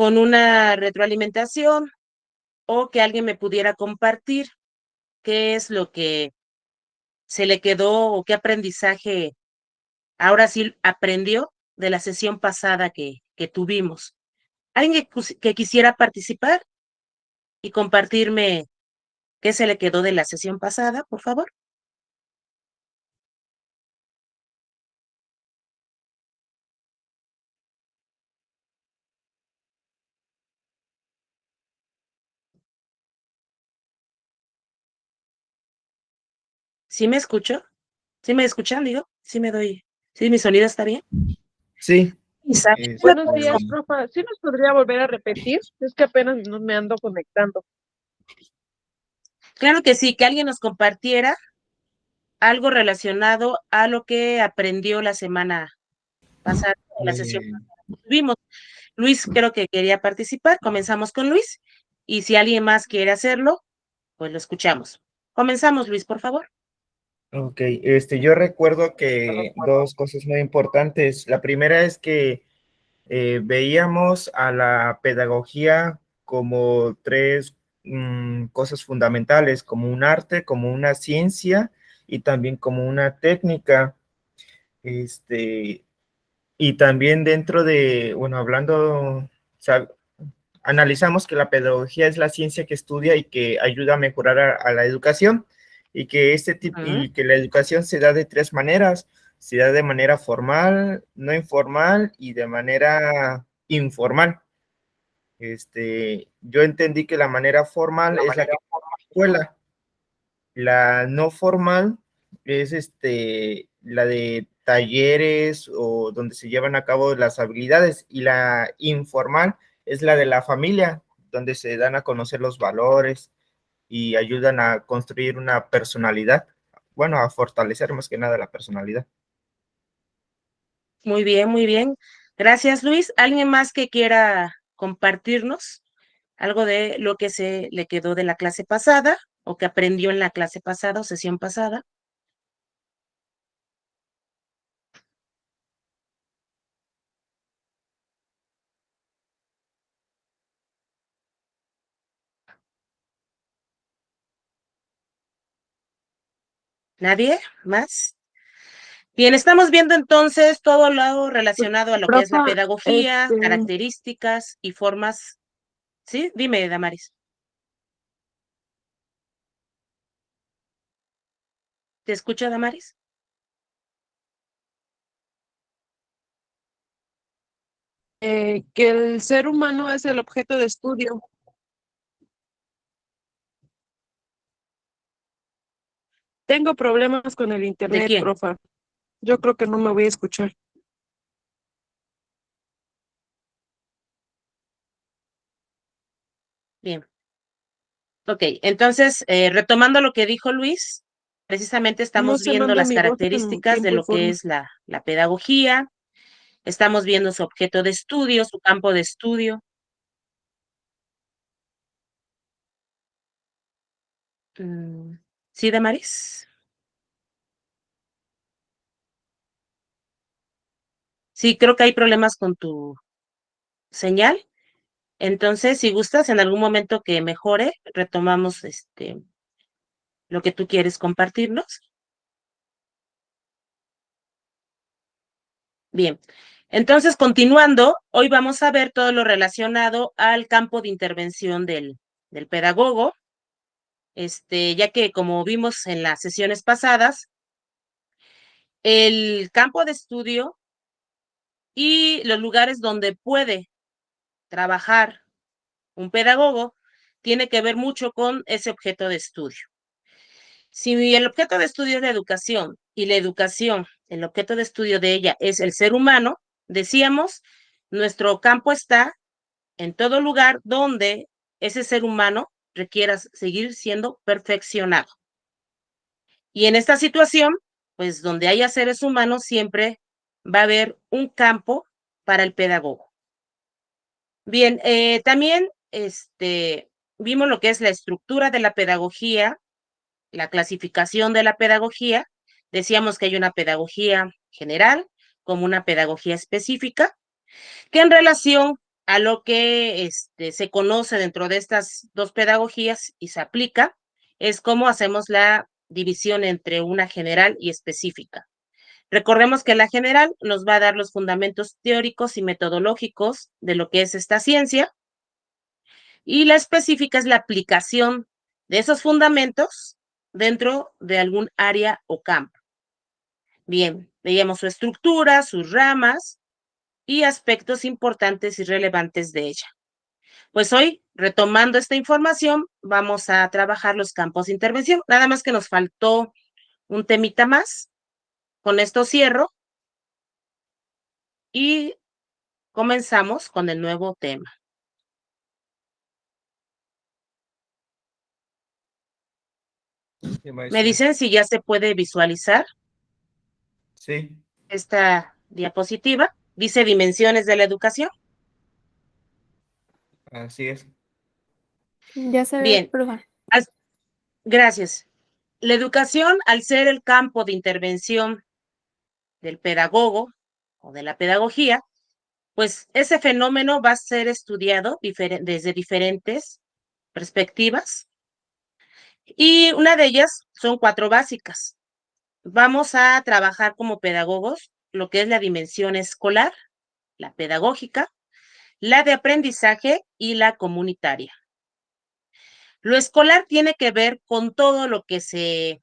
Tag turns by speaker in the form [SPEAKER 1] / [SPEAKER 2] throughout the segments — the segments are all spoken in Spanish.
[SPEAKER 1] con una retroalimentación o que alguien me pudiera compartir qué es lo que se le quedó o qué aprendizaje ahora sí aprendió de la sesión pasada que tuvimos. ¿Alguien que quisiera participar y compartirme qué se le quedó de la sesión pasada, por favor? ¿Sí me escucho? ¿Sí me escuchan, digo? ¿Sí me doy? ¿Sí mi sonido está bien?
[SPEAKER 2] Sí.
[SPEAKER 1] Isaac,
[SPEAKER 3] Buenos días, profa. ¿Sí nos podría volver a repetir? Es que apenas no me ando conectando.
[SPEAKER 1] claro que sí, que alguien nos compartiera algo relacionado a lo que aprendió la semana pasada, la sesión pasada que tuvimos. Luis creo que quería participar. Comenzamos con Luis. Y si alguien más quiere hacerlo, pues lo escuchamos. Comenzamos, Luis, por favor.
[SPEAKER 2] Ok, yo recuerdo que dos cosas muy importantes. La primera es que veíamos a la pedagogía como tres cosas fundamentales, como un arte, como una ciencia y también como una técnica. Este, y también dentro de, bueno, hablando, analizamos que la pedagogía es la ciencia que estudia y que ayuda a mejorar a la educación y que y que la educación se da de tres maneras: se da de manera formal, no informal y de manera informal. Yo entendí que la manera formal es la que escuela, la no formal es la de talleres o donde se llevan a cabo las habilidades, y la informal es la de la familia, donde se dan a conocer los valores y ayudan a construir una personalidad, bueno, a fortalecer más que nada la personalidad.
[SPEAKER 1] Muy bien, muy bien. Gracias, Luis. ¿Alguien más que quiera compartirnos algo de lo que se le quedó de la clase pasada o que aprendió en la clase pasada o sesión pasada? ¿Nadie más? Bien, estamos viendo entonces todo lo relacionado a lo que es la
[SPEAKER 3] Profa,
[SPEAKER 1] pedagogía, características y formas. ¿Sí? Dime, Damaris. ¿Te escucha, Damaris?
[SPEAKER 3] que el ser humano es el objeto de estudio. Tengo problemas con el
[SPEAKER 1] ¿De
[SPEAKER 3] internet,
[SPEAKER 1] quién?
[SPEAKER 3] profa. Yo creo que no me voy a escuchar.
[SPEAKER 1] Bien. Ok, entonces, retomando lo que dijo Luis, precisamente
[SPEAKER 3] No
[SPEAKER 1] estamos
[SPEAKER 3] se
[SPEAKER 1] viendo
[SPEAKER 3] manda
[SPEAKER 1] las
[SPEAKER 3] mi voz en
[SPEAKER 1] características de
[SPEAKER 3] tiempo y
[SPEAKER 1] lo que
[SPEAKER 3] forma.
[SPEAKER 1] es la pedagogía, estamos viendo su objeto de estudio, su campo de estudio. ¿Sí, Damaris? Sí, creo que hay problemas con tu señal. Entonces, si gustas, en algún momento que mejore, retomamos lo que tú quieres compartirnos. Bien. Entonces, continuando, hoy vamos a ver todo lo relacionado al campo de intervención del pedagogo, ya que como vimos en las sesiones pasadas, el campo de estudio y los lugares donde puede trabajar un pedagogo tiene que ver mucho con ese objeto de estudio. Si el objeto de estudio es la educación y la educación, el objeto de estudio de ella es el ser humano, decíamos, nuestro campo está en todo lugar donde ese ser humano requiera seguir siendo perfeccionado. Y en esta situación, pues donde haya seres humanos, siempre va a haber un campo para el pedagogo. Bien, también vimos lo que es la estructura de la pedagogía, la clasificación de la pedagogía. Decíamos que hay una pedagogía general como una pedagogía específica, que en relación a lo que se conoce dentro de estas dos pedagogías y se aplica, es cómo hacemos la división entre una general y específica. Recordemos que la general nos va a dar los fundamentos teóricos y metodológicos de lo que es esta ciencia, y la específica es la aplicación de esos fundamentos dentro de algún área o campo. Bien, veíamos su estructura, sus ramas y aspectos importantes y relevantes de ella. Pues hoy, retomando esta información, vamos a trabajar los campos de intervención. Nada más que nos faltó un temita más. Con esto cierro y comenzamos con el nuevo tema.
[SPEAKER 2] Sí,
[SPEAKER 1] Me
[SPEAKER 2] maestra.
[SPEAKER 1] dicen si ya se puede visualizar
[SPEAKER 2] Sí,
[SPEAKER 1] esta diapositiva. Dice dimensiones de la educación.
[SPEAKER 2] así es.
[SPEAKER 4] Ya se ve,
[SPEAKER 1] Bien,
[SPEAKER 4] profa.
[SPEAKER 1] gracias. La educación, al ser el campo de intervención del pedagogo o de la pedagogía, pues ese fenómeno va a ser estudiado desde diferentes perspectivas, y una de ellas son 4 básicas. Vamos a trabajar como pedagogos lo que es la dimensión escolar, la pedagógica, la de aprendizaje y la comunitaria. Lo escolar tiene que ver con todo lo que se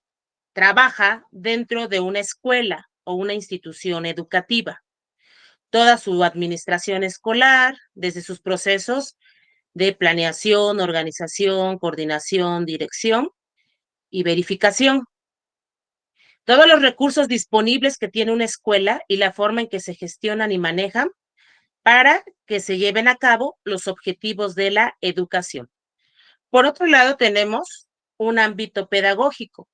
[SPEAKER 1] trabaja dentro de una escuela o una institución educativa. Toda su administración escolar, desde sus procesos de planeación, organización, coordinación, dirección y verificación. Todos los recursos disponibles que tiene una escuela y la forma en que se gestionan y manejan para que se lleven a cabo los objetivos de la educación. Por otro lado, tenemos un ámbito pedagógico.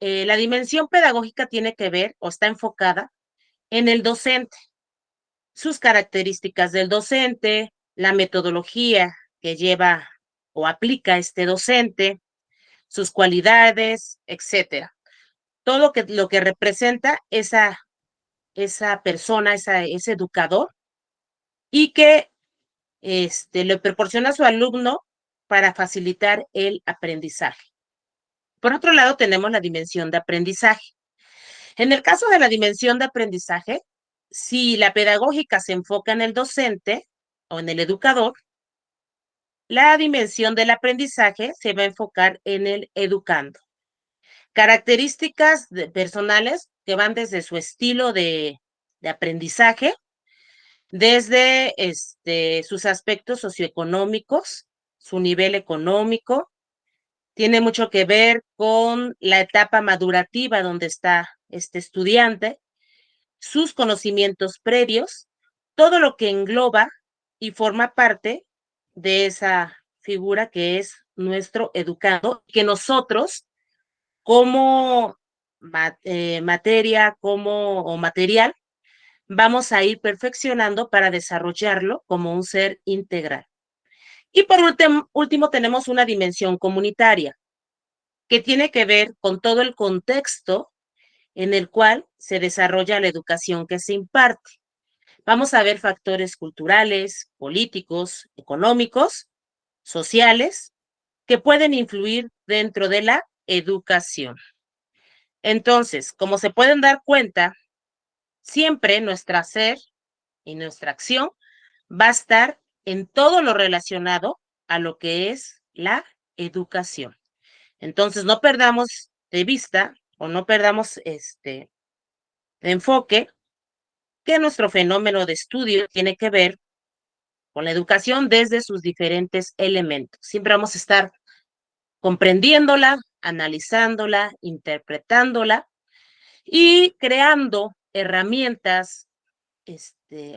[SPEAKER 1] La dimensión pedagógica tiene que ver o está enfocada en el docente, sus características del docente, la metodología que lleva o aplica este docente, sus cualidades, etcétera. Todo lo que representa esa persona, ese educador, y que le proporciona a su alumno para facilitar el aprendizaje. Por otro lado, tenemos la dimensión de aprendizaje. En el caso de la dimensión de aprendizaje, si la pedagógica se enfoca en el docente o en el educador, la dimensión del aprendizaje se va a enfocar en el educando. Características personales que van desde su estilo de aprendizaje, desde sus aspectos socioeconómicos, su nivel económico, tiene mucho que ver con la etapa madurativa donde está este estudiante, sus conocimientos previos, todo lo que engloba y forma parte de esa figura que es nuestro educando, que nosotros como materia, o material, vamos a ir perfeccionando para desarrollarlo como un ser integral. Y por último, tenemos una dimensión comunitaria, que tiene que ver con todo el contexto en el cual se desarrolla la educación que se imparte. Vamos a ver factores culturales, políticos, económicos, sociales, que pueden influir dentro de la educación. Entonces, como se pueden dar cuenta, siempre nuestro hacer y nuestra acción va a estar en todo lo relacionado a lo que es la educación. Entonces, no perdamos de vista o no perdamos de enfoque que nuestro fenómeno de estudio tiene que ver con la educación desde sus diferentes elementos. Siempre vamos a estar comprendiéndola, analizándola, interpretándola y creando herramientas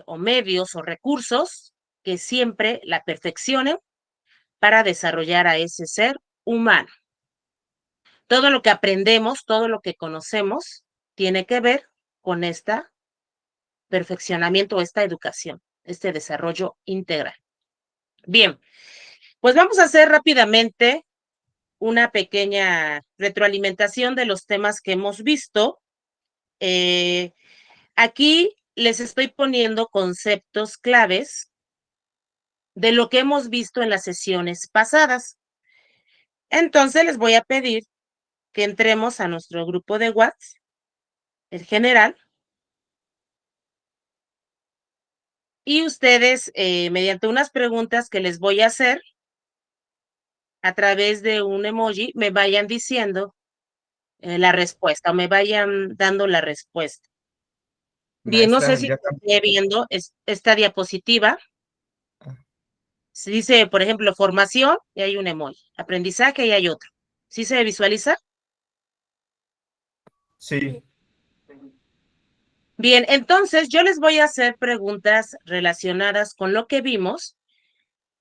[SPEAKER 1] o medios o recursos que siempre la perfeccionen para desarrollar a ese ser humano. Todo lo que aprendemos, todo lo que conocemos, tiene que ver con este perfeccionamiento, esta educación, este desarrollo integral. Bien, pues vamos a hacer rápidamente una pequeña retroalimentación de los temas que hemos visto. Aquí les estoy poniendo conceptos claves de lo que hemos visto en las sesiones pasadas. Entonces les voy a pedir que entremos a nuestro grupo de WhatsApp, el general, y ustedes, mediante unas preguntas que les voy a hacer a través de un emoji, me vayan diciendo la respuesta o me vayan dando la respuesta. Bien, no sé
[SPEAKER 2] Maestra,
[SPEAKER 1] si
[SPEAKER 2] ya
[SPEAKER 1] esté viendo esta diapositiva. Se dice, por ejemplo, formación y hay un emoji. Aprendizaje y hay otro. ¿Sí se visualiza?
[SPEAKER 2] sí.
[SPEAKER 1] Bien, entonces yo les voy a hacer preguntas relacionadas con lo que vimos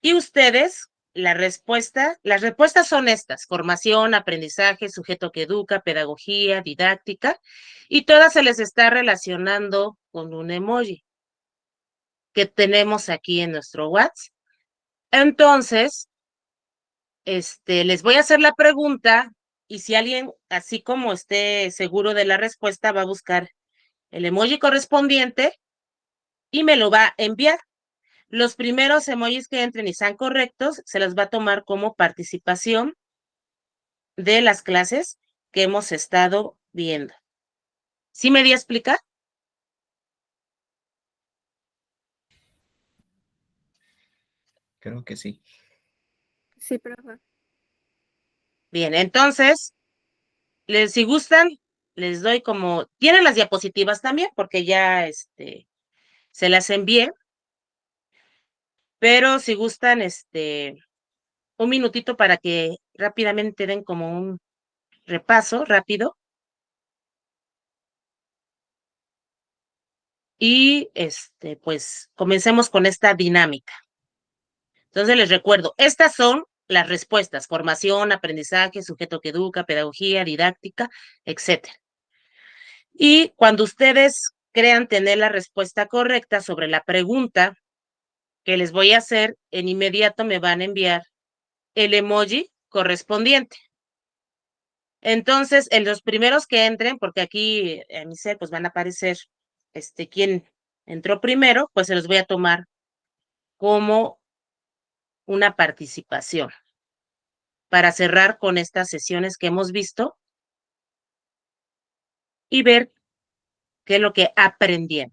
[SPEAKER 1] y ustedes, las respuestas son estas: formación, aprendizaje, sujeto que educa, pedagogía, didáctica, y todas se les está relacionando con un emoji que tenemos aquí en nuestro WhatsApp. Entonces, les voy a hacer la pregunta y si alguien, así como esté seguro de la respuesta, va a buscar el emoji correspondiente y me lo va a enviar. Los primeros emojis que entren y sean correctos, se los va a tomar como participación de las clases que hemos estado viendo. ¿Sí me di a explicar?
[SPEAKER 2] Creo que sí.
[SPEAKER 4] Sí, profe.
[SPEAKER 1] Bien, entonces, si gustan, les doy como, tienen las diapositivas también, porque ya se las envié, pero si gustan, un minutito para que rápidamente den como un repaso rápido. Y pues comencemos con esta dinámica. Entonces les recuerdo, estas son las respuestas: formación, aprendizaje, sujeto que educa, pedagogía, didáctica, etc. Y cuando ustedes crean tener la respuesta correcta sobre la pregunta que les voy a hacer, en inmediato me van a enviar el emoji correspondiente. Entonces, en los primeros que entren, porque aquí en mi ser pues van a aparecer quién entró primero, pues se los voy a tomar como una participación para cerrar con estas sesiones que hemos visto y ver qué es lo que aprendieron.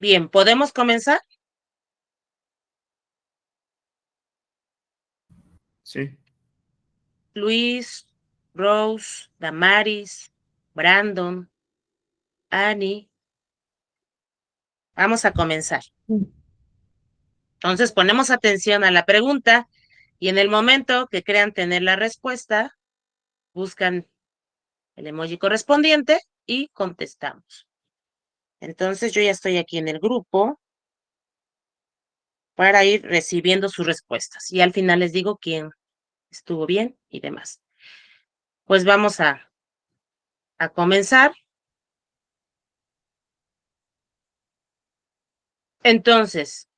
[SPEAKER 1] Bien, ¿podemos comenzar?
[SPEAKER 2] Sí.
[SPEAKER 1] Luis, Rose, Damaris, Brandon, Annie. Vamos a comenzar. Entonces ponemos atención a la pregunta y en el momento que crean tener la respuesta, buscan el emoji correspondiente y contestamos. Entonces yo ya estoy aquí en el grupo para ir recibiendo sus respuestas y al final les digo quién estuvo bien y demás. Pues vamos a comenzar. Entonces,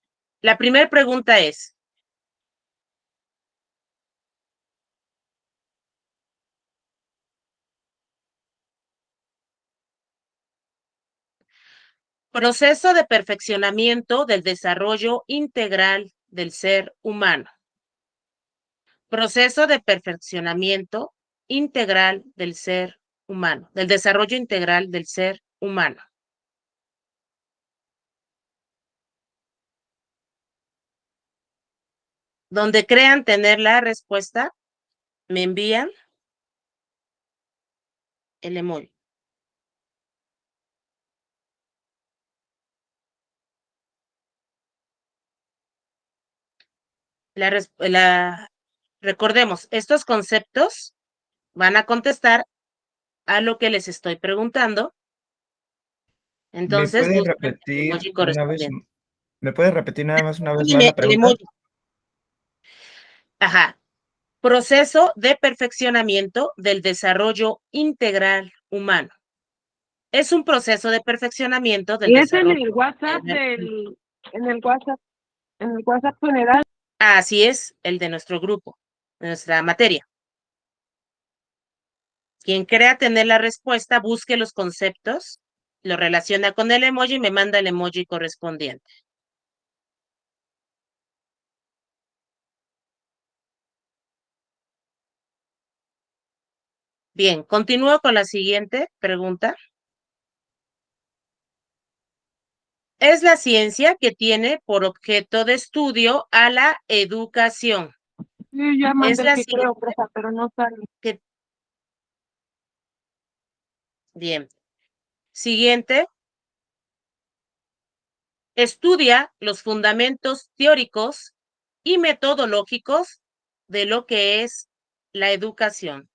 [SPEAKER 1] la primera pregunta es: proceso de perfeccionamiento del desarrollo integral del ser humano. Proceso de perfeccionamiento integral del ser humano, del desarrollo integral del ser humano. Donde crean tener la respuesta, me envían el emoji. Recordemos, estos conceptos van a contestar a lo que les estoy preguntando.
[SPEAKER 2] ¿Me
[SPEAKER 1] Entonces,
[SPEAKER 2] puede
[SPEAKER 1] buscan el
[SPEAKER 2] repetir
[SPEAKER 1] emoji
[SPEAKER 2] una vez?
[SPEAKER 1] correspondiente.
[SPEAKER 2] ¿Me puede repetir nada más una vez más
[SPEAKER 1] Dime
[SPEAKER 2] la
[SPEAKER 1] el
[SPEAKER 2] pregunta?
[SPEAKER 1] emoji. Ajá. Proceso de perfeccionamiento del desarrollo integral humano. Es un proceso de perfeccionamiento del
[SPEAKER 3] Y es en
[SPEAKER 1] desarrollo
[SPEAKER 3] el WhatsApp
[SPEAKER 1] integral.
[SPEAKER 3] en el WhatsApp general.
[SPEAKER 1] Así es, el de nuestro grupo, de nuestra materia. Quien crea tener la respuesta, busque los conceptos, lo relaciona con el emoji y me manda el emoji correspondiente. Bien, continúo con la siguiente pregunta. Es la ciencia que tiene por objeto de estudio a la educación.
[SPEAKER 3] Yo ya
[SPEAKER 1] Es
[SPEAKER 3] mandé
[SPEAKER 1] la
[SPEAKER 3] el que
[SPEAKER 1] ciencia
[SPEAKER 3] creo, profe, pero no sale.
[SPEAKER 1] que... Bien. Siguiente. Estudia los fundamentos teóricos y metodológicos de lo que es la educación.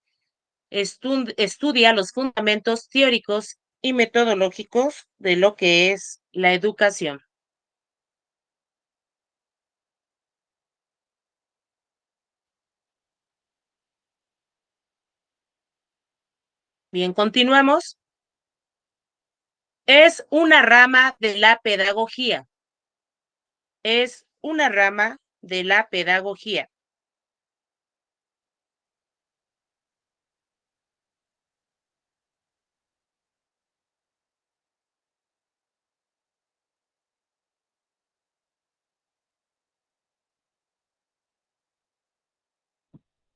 [SPEAKER 1] Estudia los fundamentos teóricos y metodológicos de lo que es la educación. Bien, continuamos. Es una rama de la pedagogía. Es una rama de la pedagogía.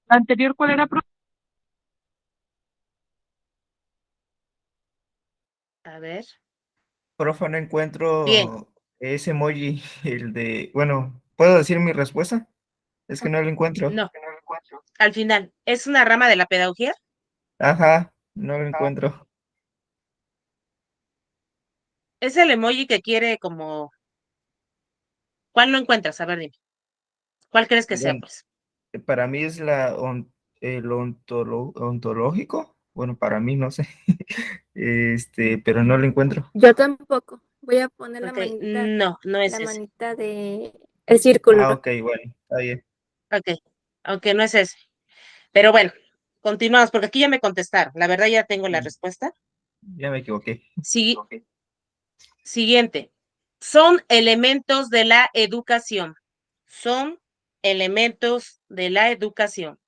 [SPEAKER 3] ¿La anterior cuál era, profe?
[SPEAKER 1] A ver.
[SPEAKER 2] Profe, no
[SPEAKER 1] Bien,
[SPEAKER 2] encuentro ese emoji, el de, bueno, ¿puedo decir mi respuesta? Es que no lo encuentro.
[SPEAKER 1] no. Al final, ¿es una rama de la pedagogía?
[SPEAKER 2] Ajá, no lo encuentro.
[SPEAKER 1] Es el emoji que quiere como... ¿Cuál no encuentras? A ver, dime. ¿Cuál crees que sea,
[SPEAKER 2] Bueno,
[SPEAKER 1] pues?
[SPEAKER 2] para mí es el ontológico. Bueno, para mí no sé. Pero no lo encuentro.
[SPEAKER 4] Yo tampoco. Voy a poner
[SPEAKER 1] Ok, no, no es
[SPEAKER 4] la
[SPEAKER 1] ese.
[SPEAKER 4] manita de el
[SPEAKER 2] Ah,
[SPEAKER 4] círculo.
[SPEAKER 2] ok, bueno, está bien.
[SPEAKER 1] Ok, aunque no es ese. Pero bueno, continuamos, porque aquí ya me contestaron. La verdad ya tengo la respuesta.
[SPEAKER 2] Ya me equivoqué.
[SPEAKER 1] Sí, siguiente. Son elementos de la educación. Son elementos de la educación.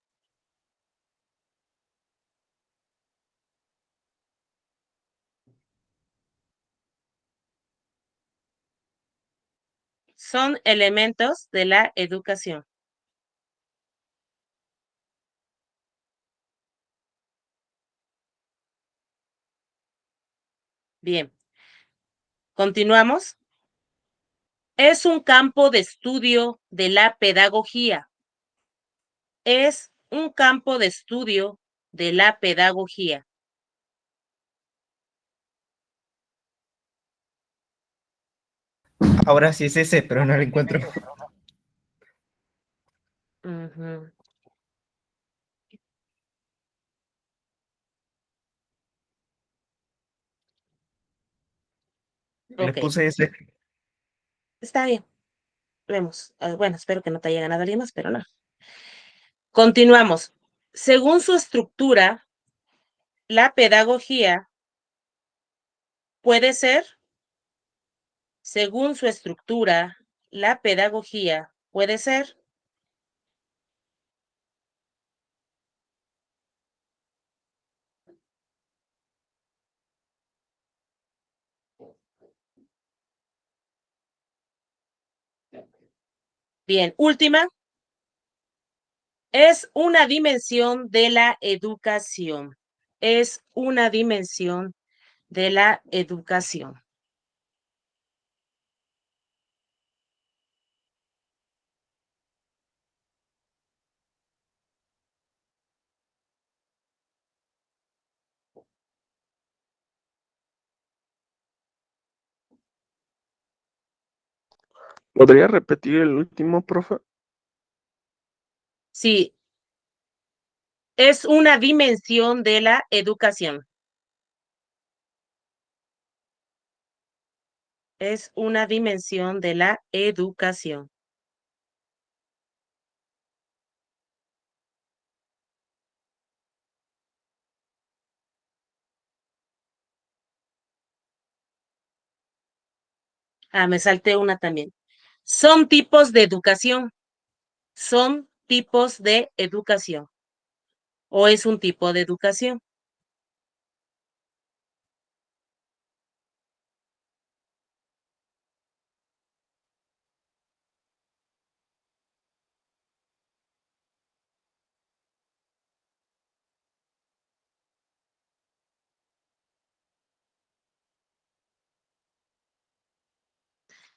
[SPEAKER 1] Son elementos de la educación. Bien, continuamos. Es un campo de estudio de la pedagogía. Es un campo de estudio de la pedagogía.
[SPEAKER 2] Ahora sí es ese, pero no lo encuentro.
[SPEAKER 1] Ujú.
[SPEAKER 2] Le
[SPEAKER 1] Ok,
[SPEAKER 2] puse ese.
[SPEAKER 1] está bien. Vemos. Bueno, espero que no te haya ganado alguien más, pero no. Continuamos. Según su estructura, la pedagogía puede ser, según su estructura, la pedagogía puede ser. Bien, última. Es una dimensión de la educación. Es una dimensión de la educación.
[SPEAKER 5] ¿Podría repetir el último, profe?
[SPEAKER 1] Sí, es una dimensión de la educación. Es una dimensión de la educación. Ah, me salté una también. Son tipos de educación. Son tipos de educación. O es un tipo de educación.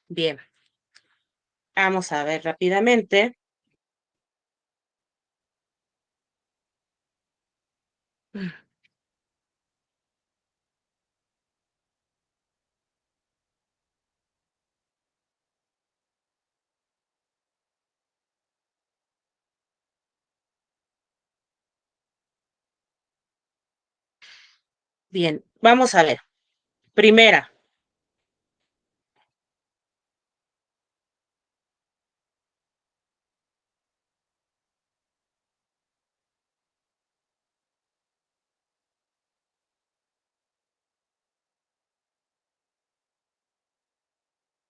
[SPEAKER 1] Bien. Vamos a ver rápidamente. Bien, vamos a ver. Primera,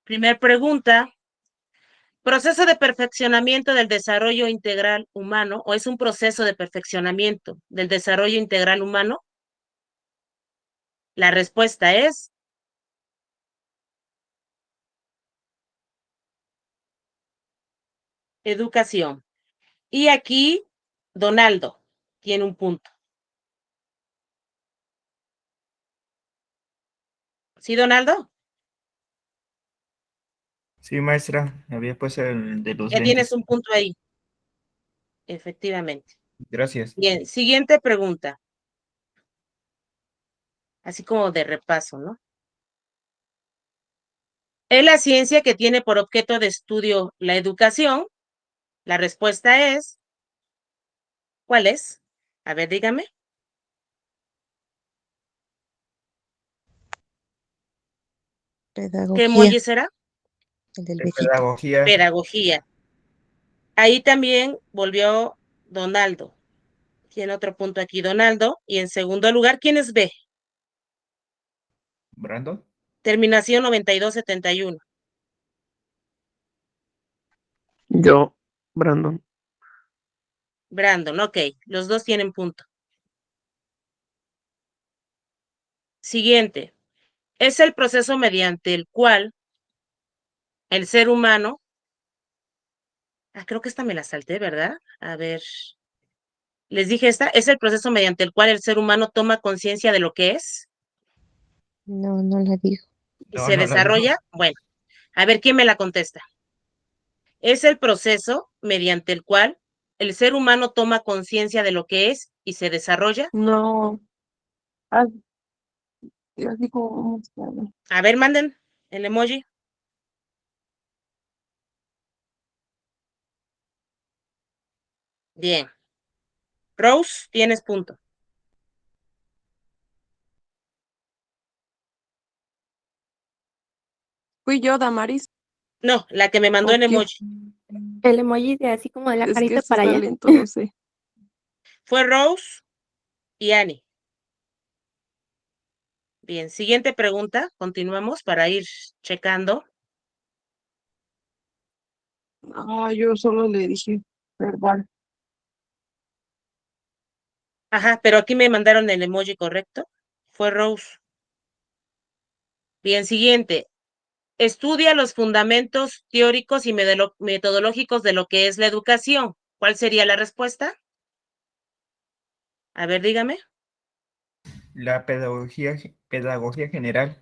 [SPEAKER 1] primer pregunta. ¿Proceso de perfeccionamiento del desarrollo integral humano o es un proceso de perfeccionamiento del desarrollo integral humano? La respuesta es educación. Y aquí, Donaldo tiene un punto. ¿Sí, Donaldo?
[SPEAKER 2] Sí, maestra, había puesto el de los
[SPEAKER 1] Ya tienes
[SPEAKER 2] lentes.
[SPEAKER 1] un punto ahí, efectivamente.
[SPEAKER 2] Gracias.
[SPEAKER 1] Bien, siguiente pregunta. Así como de repaso, ¿no? ¿Es la ciencia que tiene por objeto de estudio la educación? La respuesta es, ¿cuál es? A ver, dígame. ¿Qué
[SPEAKER 6] Pedagogía,
[SPEAKER 1] emoji será?
[SPEAKER 6] el del
[SPEAKER 2] De
[SPEAKER 6] viejito.
[SPEAKER 2] pedagogía,
[SPEAKER 1] Pedagogía. Ahí también volvió Donaldo. Tiene otro punto aquí, Donaldo. Y en segundo lugar, ¿quién es B?
[SPEAKER 2] Brandon.
[SPEAKER 1] Terminación 9271.
[SPEAKER 5] Yo, Brandon.
[SPEAKER 1] Brandon, ok. Los dos tienen punto. Siguiente. Es el proceso mediante el cual el ser humano. Creo que esta me la salté, ¿verdad? A ver. Les dije esta. Es el proceso mediante el cual el ser humano toma conciencia de lo que es
[SPEAKER 6] No, no la dijo.
[SPEAKER 1] y
[SPEAKER 2] No,
[SPEAKER 1] se
[SPEAKER 2] no la dijo.
[SPEAKER 1] desarrolla. Bueno, a ver quién me la contesta. Es el proceso mediante el cual el ser humano toma conciencia de lo que es y se desarrolla.
[SPEAKER 3] No, as- así como,
[SPEAKER 1] A ver, manden el emoji. Bien. Rose, tienes punto.
[SPEAKER 7] Fui yo, Damaris.
[SPEAKER 1] No, la que me mandó el
[SPEAKER 7] Ok.
[SPEAKER 1] emoji.
[SPEAKER 4] El emoji de así como de la
[SPEAKER 7] Es que
[SPEAKER 4] carita
[SPEAKER 7] este
[SPEAKER 4] para
[SPEAKER 7] está
[SPEAKER 4] allá.
[SPEAKER 7] lento, no sé.
[SPEAKER 1] Fue Rose y Annie. Bien, siguiente pregunta. Continuamos para ir checando.
[SPEAKER 3] yo solo le dije verbal.
[SPEAKER 1] Ajá, pero aquí me mandaron el emoji correcto. Fue Rose. Bien, siguiente. Estudia los fundamentos teóricos y metodológicos de lo que es la educación. ¿Cuál sería la respuesta? A ver, dígame.
[SPEAKER 2] La pedagogía general.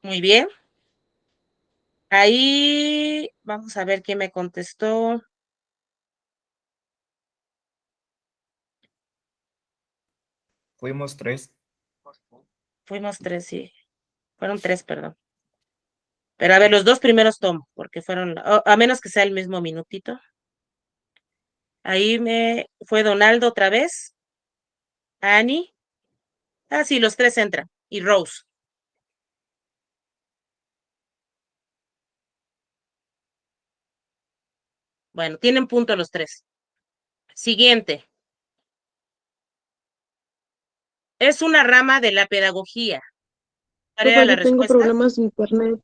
[SPEAKER 1] Muy bien. Ahí vamos a ver quién me contestó.
[SPEAKER 2] Fuimos 3.
[SPEAKER 1] Fuimos 3, sí. Fueron 3, perdón. Pero a ver, los dos primeros tomo, porque fueron, a menos que sea el mismo minutito. Ahí me fue Donaldo otra vez, Annie. Sí, los 3 entran. Y Rose. Bueno, tienen punto los 3. Siguiente. Es una rama de la pedagogía. ¿Cuál era
[SPEAKER 3] Profe,
[SPEAKER 1] la
[SPEAKER 3] yo tengo
[SPEAKER 1] respuesta?
[SPEAKER 3] problemas de internet.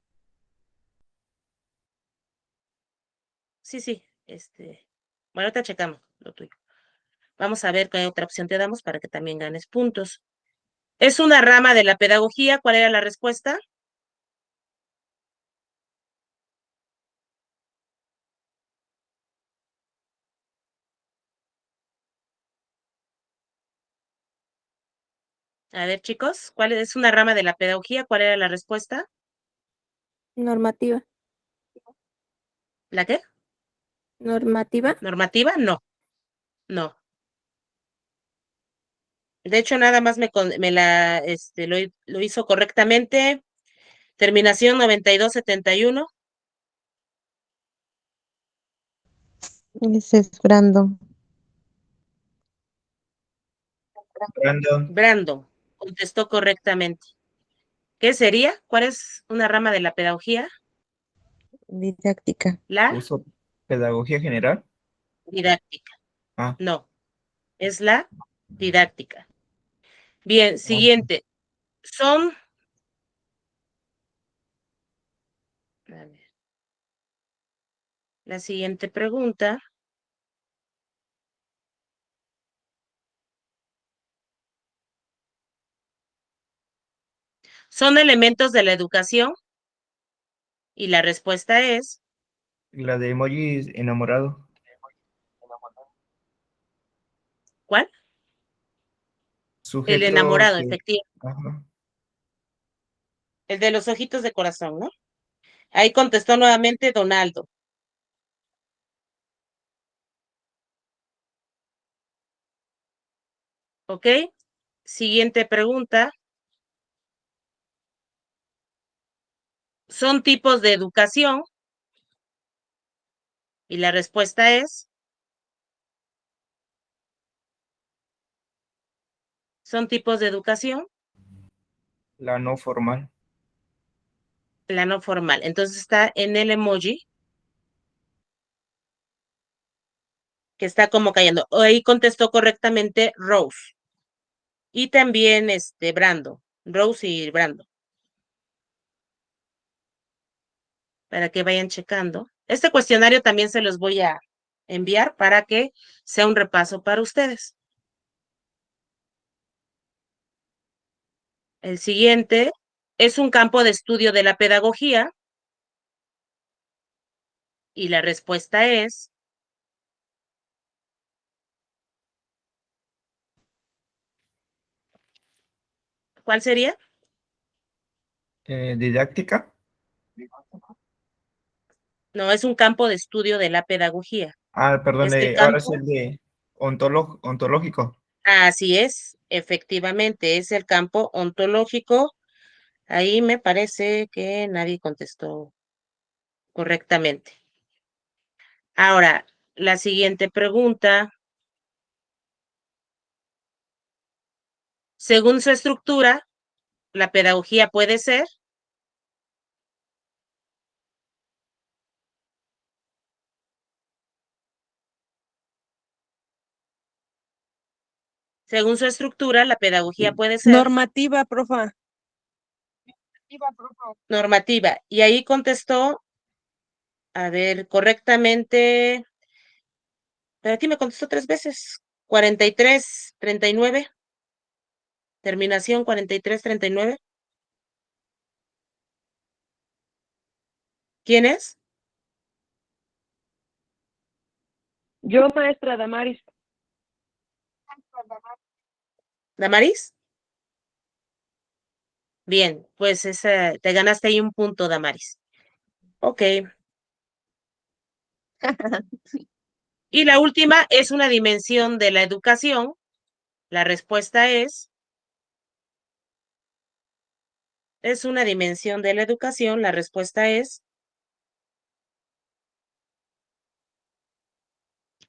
[SPEAKER 1] Sí. Bueno, ahorita checamos lo tuyo. Vamos a ver qué otra opción te damos para que también ganes puntos. Es una rama de la pedagogía. ¿Cuál era la respuesta? A ver, chicos, ¿cuál es una rama de la pedagogía? ¿Cuál era la respuesta?
[SPEAKER 4] Normativa.
[SPEAKER 1] ¿La qué?
[SPEAKER 4] Normativa.
[SPEAKER 1] ¿Normativa? No, no. De hecho, nada más lo hizo correctamente. Terminación 9271.
[SPEAKER 6] Ese es Brandon.
[SPEAKER 2] Brandon,
[SPEAKER 1] Brandon contestó correctamente. ¿Qué sería? ¿Cuál es una rama de la pedagogía?
[SPEAKER 6] Didáctica.
[SPEAKER 1] La
[SPEAKER 2] puso pedagogía general.
[SPEAKER 1] didáctica.
[SPEAKER 2] Ah,
[SPEAKER 1] No, es la didáctica. Bien,
[SPEAKER 2] ok.
[SPEAKER 1] siguiente. Son, a ver, la siguiente pregunta. ¿Son elementos de la educación? Y la respuesta es,
[SPEAKER 2] La de emoji enamorado.
[SPEAKER 1] ¿cuál? El
[SPEAKER 2] Sujeto
[SPEAKER 1] enamorado,
[SPEAKER 2] que.
[SPEAKER 1] efectivo.
[SPEAKER 2] Ajá.
[SPEAKER 1] El de los ojitos de corazón, ¿no? Ahí contestó nuevamente Donaldo. ¿Ok? Siguiente pregunta. ¿Son tipos de educación? Y la respuesta es, ¿son tipos de educación?
[SPEAKER 2] La no formal.
[SPEAKER 1] La no formal. Entonces está en el emoji que está como cayendo. Ahí contestó correctamente Rose. Y también Brando. Rose y Brando. Para que vayan checando. Este cuestionario también se los voy a enviar para que sea un repaso para ustedes. El siguiente es un campo de estudio de la pedagogía y la respuesta es, ¿cuál sería?
[SPEAKER 2] Didáctica.
[SPEAKER 1] No, es un campo de estudio de la pedagogía.
[SPEAKER 2] Ah, perdón,
[SPEAKER 1] Este
[SPEAKER 2] ahora es
[SPEAKER 1] campo,
[SPEAKER 2] el de ontológico.
[SPEAKER 1] así es, efectivamente, es el campo ontológico. Ahí me parece que nadie contestó correctamente. Ahora, la siguiente pregunta. Según su estructura, la pedagogía puede ser, según su estructura, la pedagogía puede ser
[SPEAKER 7] Normativa, profa.
[SPEAKER 1] normativa. Y ahí contestó, a ver, correctamente, pero aquí me contestó 3 veces. 4339, terminación 4339. ¿Quién es?
[SPEAKER 3] Yo, maestra Damaris.
[SPEAKER 1] ¿Damaris? Bien, pues te ganaste ahí un punto, Damaris. Ok. Y la última es una dimensión de la educación. La respuesta es una dimensión de la educación. La respuesta es,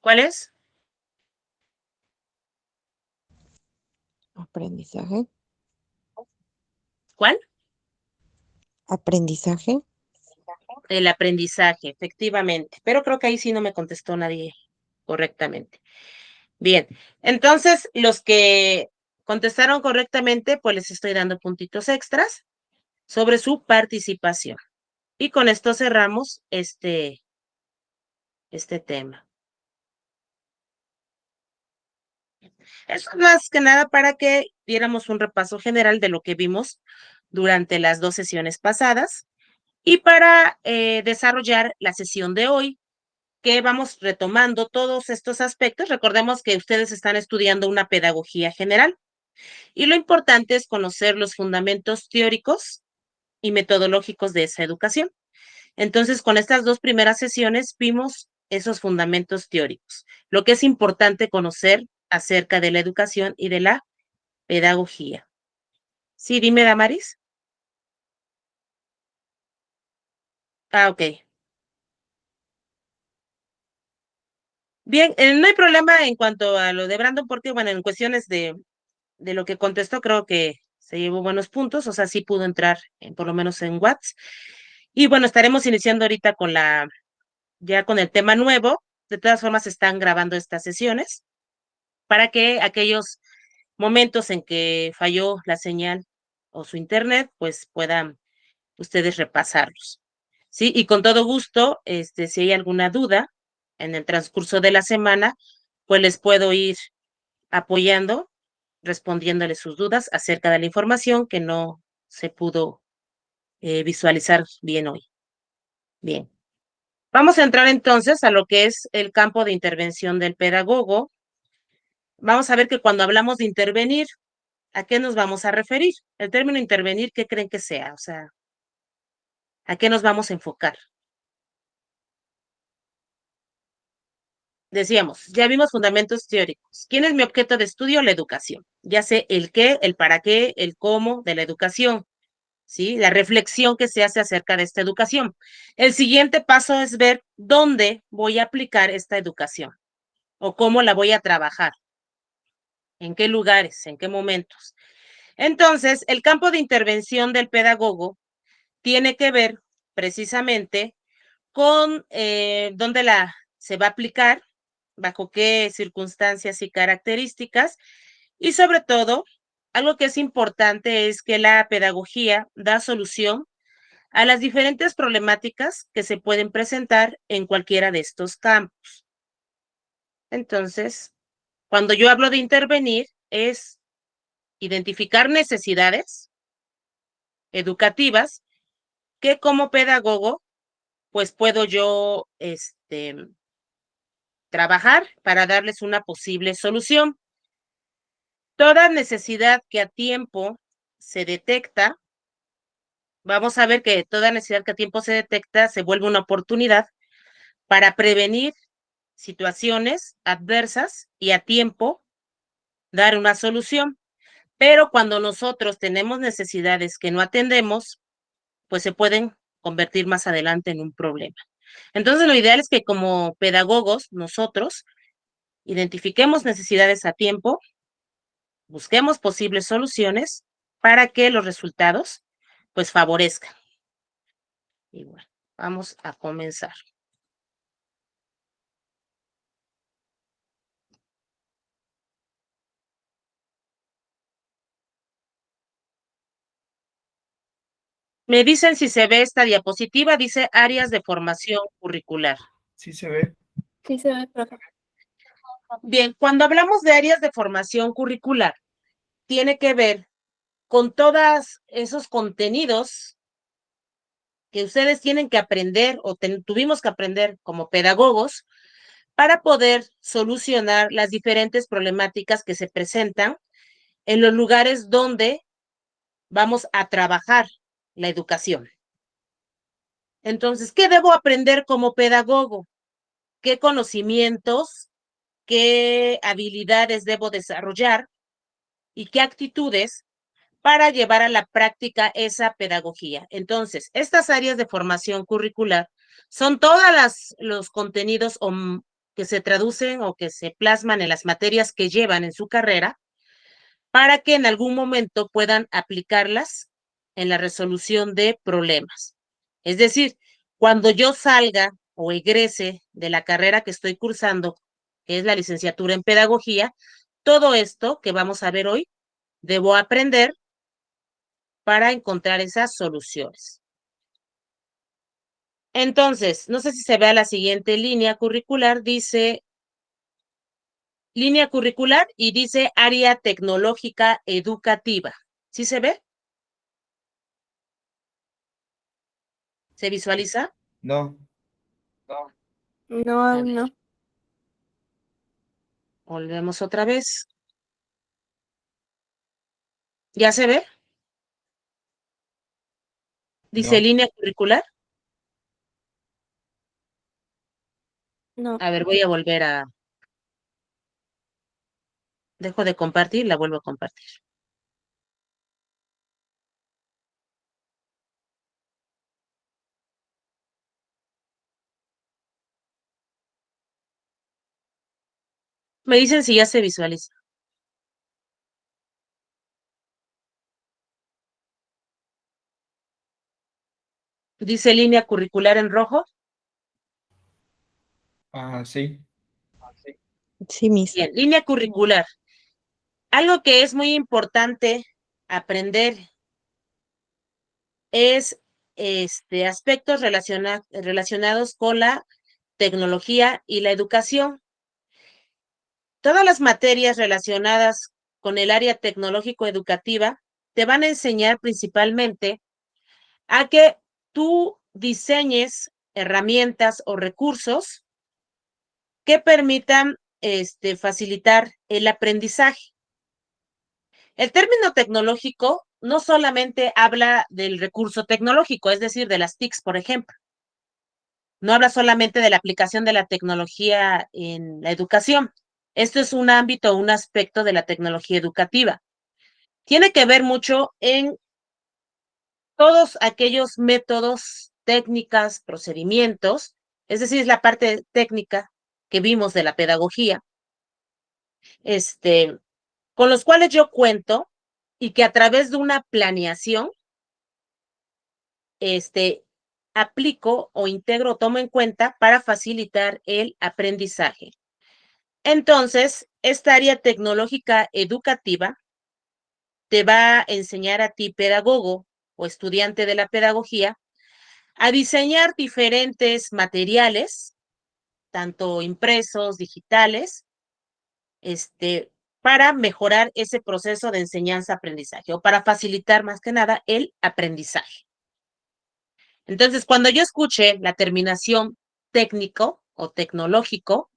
[SPEAKER 1] ¿cuál es?
[SPEAKER 6] Aprendizaje.
[SPEAKER 1] ¿Cuál?
[SPEAKER 6] Aprendizaje.
[SPEAKER 1] El aprendizaje, efectivamente. Pero creo que ahí sí no me contestó nadie correctamente. Bien, entonces los que contestaron correctamente, pues les estoy dando puntitos extras sobre su participación. Y con esto cerramos este tema. Eso es más que nada para que diéramos un repaso general de lo que vimos durante las 2 sesiones pasadas y para desarrollar la sesión de hoy, que vamos retomando todos estos aspectos. Recordemos que ustedes están estudiando una pedagogía general y lo importante es conocer los fundamentos teóricos y metodológicos de esa educación. Entonces, con estas dos primeras sesiones vimos esos fundamentos teóricos, lo que es importante conocer acerca de la educación y de la pedagogía. Sí, dime, Damaris. Ah, ok. Bien, no hay problema en cuanto a lo de Brandon, porque, bueno, en cuestiones de lo que contestó, creo que se llevó buenos puntos, o sea, sí pudo entrar, por lo menos en Watts. Y bueno, estaremos iniciando ahorita ya con el tema nuevo. De todas formas, están grabando estas sesiones para que aquellos momentos en que falló la señal o su internet, pues puedan ustedes repasarlos. Sí, y con todo gusto, si hay alguna duda en el transcurso de la semana, pues les puedo ir apoyando, respondiéndoles sus dudas acerca de la información que no se pudo visualizar bien hoy. Bien. Vamos a entrar entonces a lo que es el campo de intervención del pedagogo. Vamos a ver que cuando hablamos de intervenir, ¿a qué nos vamos a referir? El término intervenir, ¿qué creen que sea? O sea, ¿a qué nos vamos a enfocar? Decíamos, ya vimos fundamentos teóricos. ¿Quién es mi objeto de estudio? La educación. Ya sé el qué, el para qué, el cómo de la educación, ¿sí? La reflexión que se hace acerca de esta educación. El siguiente paso es ver dónde voy a aplicar esta educación o cómo la voy a trabajar, en qué lugares, en qué momentos. Entonces, el campo de intervención del pedagogo tiene que ver precisamente con dónde se va a aplicar, bajo qué circunstancias y características, y sobre todo, algo que es importante es que la pedagogía da solución a las diferentes problemáticas que se pueden presentar en cualquiera de estos campos. Entonces, cuando yo hablo de intervenir, es identificar necesidades educativas que como pedagogo, pues puedo yo, trabajar para darles una posible solución. Toda necesidad que a tiempo se detecta, vamos a ver que toda necesidad que a tiempo se detecta se vuelve una oportunidad para prevenir situaciones adversas y a tiempo dar una solución. Pero cuando nosotros tenemos necesidades que no atendemos, pues se pueden convertir más adelante en un problema. Entonces, lo ideal es que como pedagogos, nosotros identifiquemos necesidades a tiempo, busquemos posibles soluciones para que los resultados pues favorezcan. Y bueno, vamos a comenzar. Me dicen si se ve esta diapositiva, dice áreas de formación curricular.
[SPEAKER 2] Sí se ve.
[SPEAKER 4] Sí se ve, profe.
[SPEAKER 1] Bien, cuando hablamos de áreas de formación curricular, tiene que ver con todos esos contenidos que ustedes tienen que aprender o tuvimos que aprender como pedagogos para poder solucionar las diferentes problemáticas que se presentan en los lugares donde vamos a trabajar la educación. Entonces, ¿qué debo aprender como pedagogo? ¿Qué conocimientos, qué habilidades debo desarrollar y qué actitudes para llevar a la práctica esa pedagogía? Entonces, estas áreas de formación curricular son todos los contenidos que se traducen o que se plasman en las materias que llevan en su carrera para que en algún momento puedan aplicarlas en la resolución de problemas. Es decir, cuando yo salga o egrese de la carrera que estoy cursando, que es la licenciatura en pedagogía, todo esto que vamos a ver hoy, debo aprender para encontrar esas soluciones. Entonces, no sé si se vea la siguiente línea curricular, dice línea curricular y dice área tecnológica educativa. ¿Sí se ve? ¿Se visualiza?
[SPEAKER 2] No.
[SPEAKER 4] No,
[SPEAKER 1] A
[SPEAKER 4] aún
[SPEAKER 1] ver,
[SPEAKER 4] no.
[SPEAKER 1] volvemos otra vez. ¿Ya se ve? Dice
[SPEAKER 2] No.
[SPEAKER 1] línea curricular.
[SPEAKER 4] No.
[SPEAKER 1] A ver, voy a volver a... Dejo de compartir, la vuelvo a compartir. Me dicen si ya se visualiza. Dice línea curricular en rojo.
[SPEAKER 2] Ah, sí.
[SPEAKER 6] Sí, Miss.
[SPEAKER 1] Bien, línea curricular. Algo que es muy importante aprender es aspectos relacionados con la tecnología y la educación. Todas las materias relacionadas con el área tecnológico-educativa te van a enseñar principalmente a que tú diseñes herramientas o recursos que permitan facilitar el aprendizaje. El término tecnológico no solamente habla del recurso tecnológico, es decir, de las TICs, por ejemplo. No habla solamente de la aplicación de la tecnología en la educación. Esto es un ámbito, un aspecto de la tecnología educativa. Tiene que ver mucho en todos aquellos métodos, técnicas, procedimientos, es decir, es la parte técnica que vimos de la pedagogía, con los cuales yo cuento y que a través de una planeación, aplico o integro, tomo en cuenta para facilitar el aprendizaje. Entonces, esta área tecnológica educativa te va a enseñar a ti, pedagogo o estudiante de la pedagogía, a diseñar diferentes materiales, tanto impresos, digitales, para mejorar ese proceso de enseñanza-aprendizaje o para facilitar más que nada el aprendizaje. Entonces, cuando yo escuche la terminación técnico o tecnológico,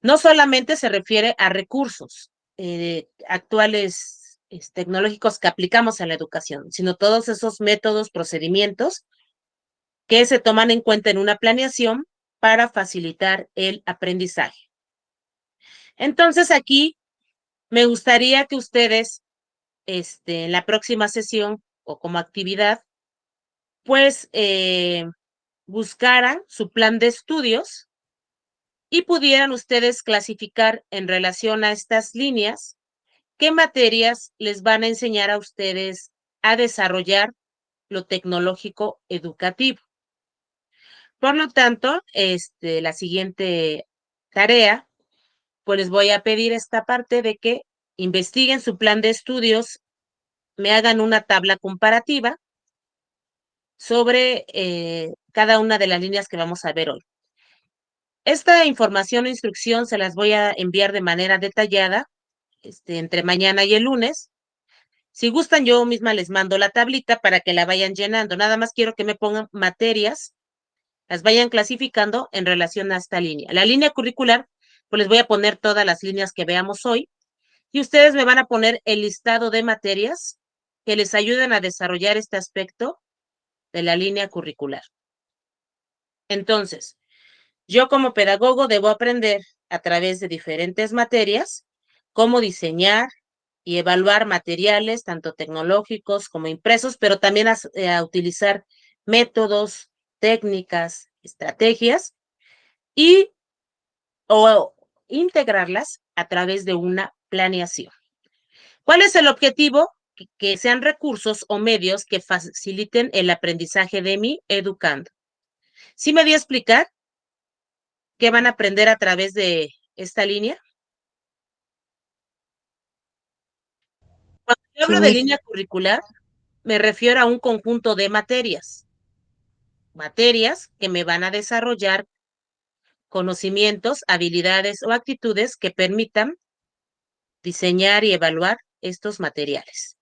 [SPEAKER 1] no solamente se refiere a recursos actuales tecnológicos que aplicamos a la educación, sino todos esos métodos, procedimientos que se toman en cuenta en una planeación para facilitar el aprendizaje. Entonces, aquí me gustaría que ustedes, en la próxima sesión o como actividad, pues buscaran su plan de estudios y pudieran ustedes clasificar en relación a estas líneas qué materias les van a enseñar a ustedes a desarrollar lo tecnológico educativo. Por lo tanto, la siguiente tarea, pues les voy a pedir esta parte de que investiguen su plan de estudios, me hagan una tabla comparativa sobre cada una de las líneas que vamos a ver hoy. Esta información o instrucción se las voy a enviar de manera detallada entre mañana y el lunes. Si gustan, yo misma les mando la tablita para que la vayan llenando. Nada más quiero que me pongan materias, las vayan clasificando en relación a esta línea. La línea curricular, pues les voy a poner todas las líneas que veamos hoy y ustedes me van a poner el listado de materias que les ayuden a desarrollar este aspecto de la línea curricular. Entonces, yo como pedagogo debo aprender a través de diferentes materias cómo diseñar y evaluar materiales, tanto tecnológicos como impresos, pero también a utilizar métodos, técnicas, estrategias y o integrarlas a través de una planeación. ¿Cuál es el objetivo? Que sean recursos o medios que faciliten el aprendizaje de mi educando. ¿Sí me di a explicar qué van a aprender a través de esta línea? Cuando yo
[SPEAKER 6] Sí,
[SPEAKER 1] hablo de
[SPEAKER 6] Miss.
[SPEAKER 1] línea curricular, me refiero a un conjunto de materias que me van a desarrollar conocimientos, habilidades o actitudes que permitan diseñar y evaluar estos materiales.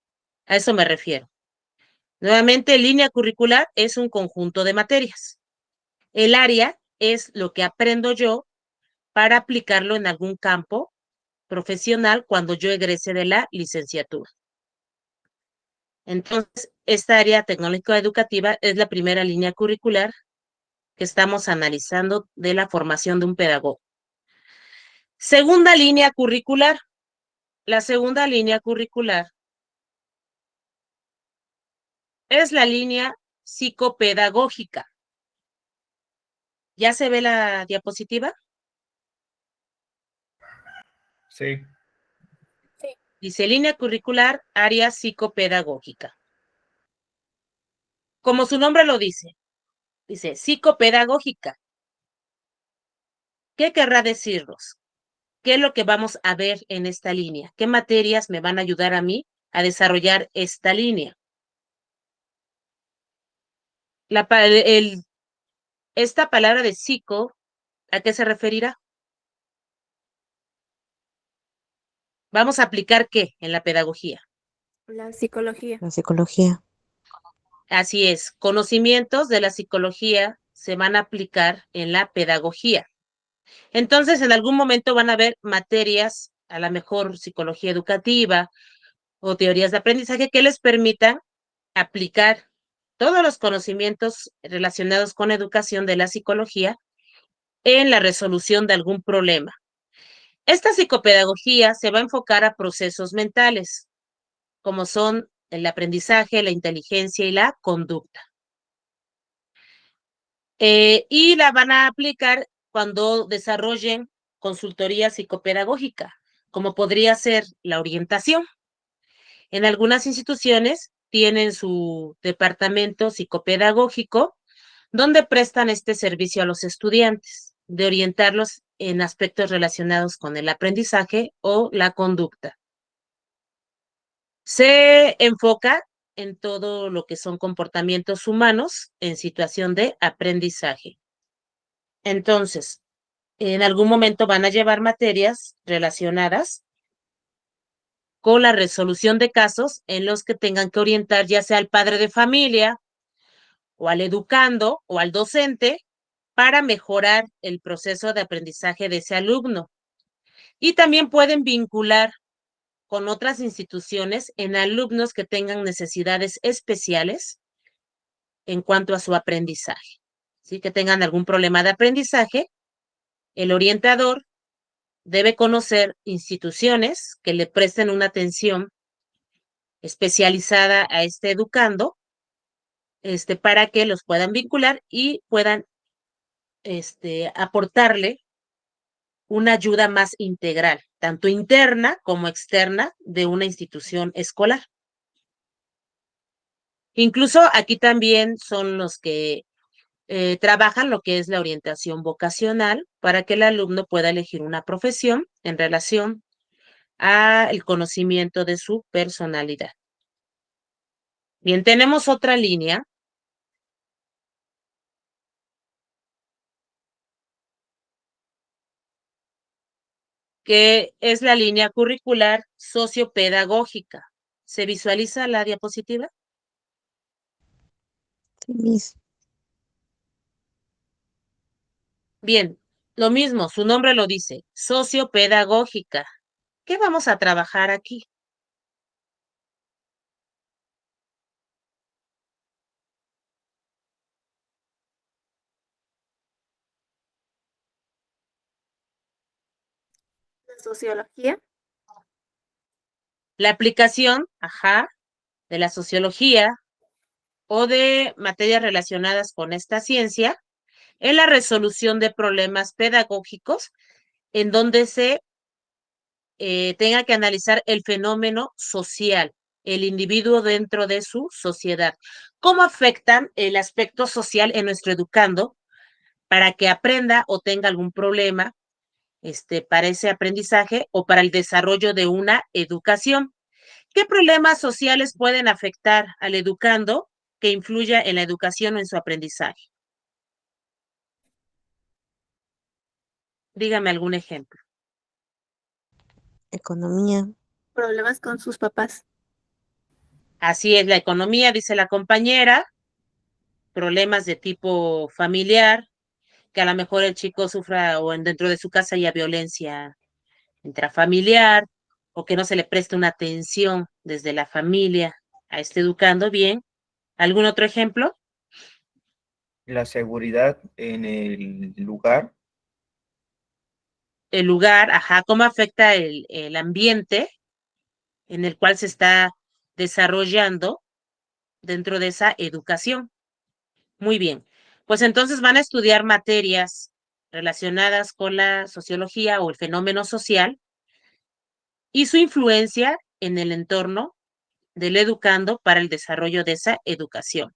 [SPEAKER 1] A eso me refiero. Nuevamente, línea curricular es un conjunto de materias. El área es lo que aprendo yo para aplicarlo en algún campo profesional cuando yo egrese de la licenciatura. Entonces, esta área tecnológica educativa es la primera línea curricular que estamos analizando de la formación de un pedagogo. Segunda línea curricular. La segunda línea curricular es la línea psicopedagógica. ¿Ya se ve la diapositiva?
[SPEAKER 2] Sí.
[SPEAKER 1] Dice línea curricular, área psicopedagógica. Como su nombre lo dice psicopedagógica. ¿Qué querrá decirnos? ¿Qué es lo que vamos a ver en esta línea? ¿Qué materias me van a ayudar a mí a desarrollar esta línea? Esta palabra de psico, ¿a qué se referirá? Vamos a aplicar ¿qué en la pedagogía?
[SPEAKER 4] La psicología.
[SPEAKER 6] La psicología.
[SPEAKER 1] Así es, conocimientos de la psicología se van a aplicar en la pedagogía. Entonces, en algún momento van a haber materias, a lo mejor psicología educativa o teorías de aprendizaje que les permitan aplicar todos los conocimientos relacionados con educación de la psicología en la resolución de algún problema. Esta psicopedagogía se va a enfocar a procesos mentales, como son el aprendizaje, la inteligencia y la conducta. Y la van a aplicar cuando desarrollen consultoría psicopedagógica, como podría ser la orientación. En algunas instituciones tienen su departamento psicopedagógico, donde prestan este servicio a los estudiantes, de orientarlos en aspectos relacionados con el aprendizaje o la conducta. Se enfoca en todo lo que son comportamientos humanos en situación de aprendizaje. Entonces, en algún momento van a llevar materias relacionadas con la resolución de casos en los que tengan que orientar ya sea al padre de familia o al educando o al docente para mejorar el proceso de aprendizaje de ese alumno. Y también pueden vincular con otras instituciones en alumnos que tengan necesidades especiales en cuanto a su aprendizaje, ¿sí? Que tengan algún problema de aprendizaje. El orientador debe conocer instituciones que le presten una atención especializada a este educando, para que los puedan vincular y puedan aportarle una ayuda más integral, tanto interna como externa de una institución escolar. Incluso aquí también son los que trabajan lo que es la orientación vocacional para que el alumno pueda elegir una profesión en relación al conocimiento de su personalidad. Bien, tenemos otra línea que es la línea curricular sociopedagógica. ¿Se visualiza la diapositiva?
[SPEAKER 6] Sí, Miss.
[SPEAKER 1] Bien, lo mismo, su nombre lo dice, sociopedagógica. ¿Qué vamos a trabajar aquí?
[SPEAKER 4] La sociología.
[SPEAKER 1] La aplicación, de la sociología o de materias relacionadas con esta ciencia en la resolución de problemas pedagógicos en donde se tenga que analizar el fenómeno social, el individuo dentro de su sociedad. ¿Cómo afectan el aspecto social en nuestro educando para que aprenda o tenga algún problema para ese aprendizaje o para el desarrollo de una educación? ¿Qué problemas sociales pueden afectar al educando que influya en la educación o en su aprendizaje? Dígame algún ejemplo.
[SPEAKER 6] Economía.
[SPEAKER 4] Problemas con sus papás.
[SPEAKER 1] Así es, la economía, dice la compañera, problemas de tipo familiar, que a lo mejor el chico sufra o dentro de su casa haya violencia intrafamiliar o que no se le preste una atención desde la familia a este educando bien. ¿Algún otro ejemplo?
[SPEAKER 2] la seguridad en el lugar.
[SPEAKER 1] El lugar, ajá, cómo afecta el ambiente en el cual se está desarrollando dentro de esa educación. Muy bien. Pues entonces van a estudiar materias relacionadas con la sociología o el fenómeno social y su influencia en el entorno del educando para el desarrollo de esa educación.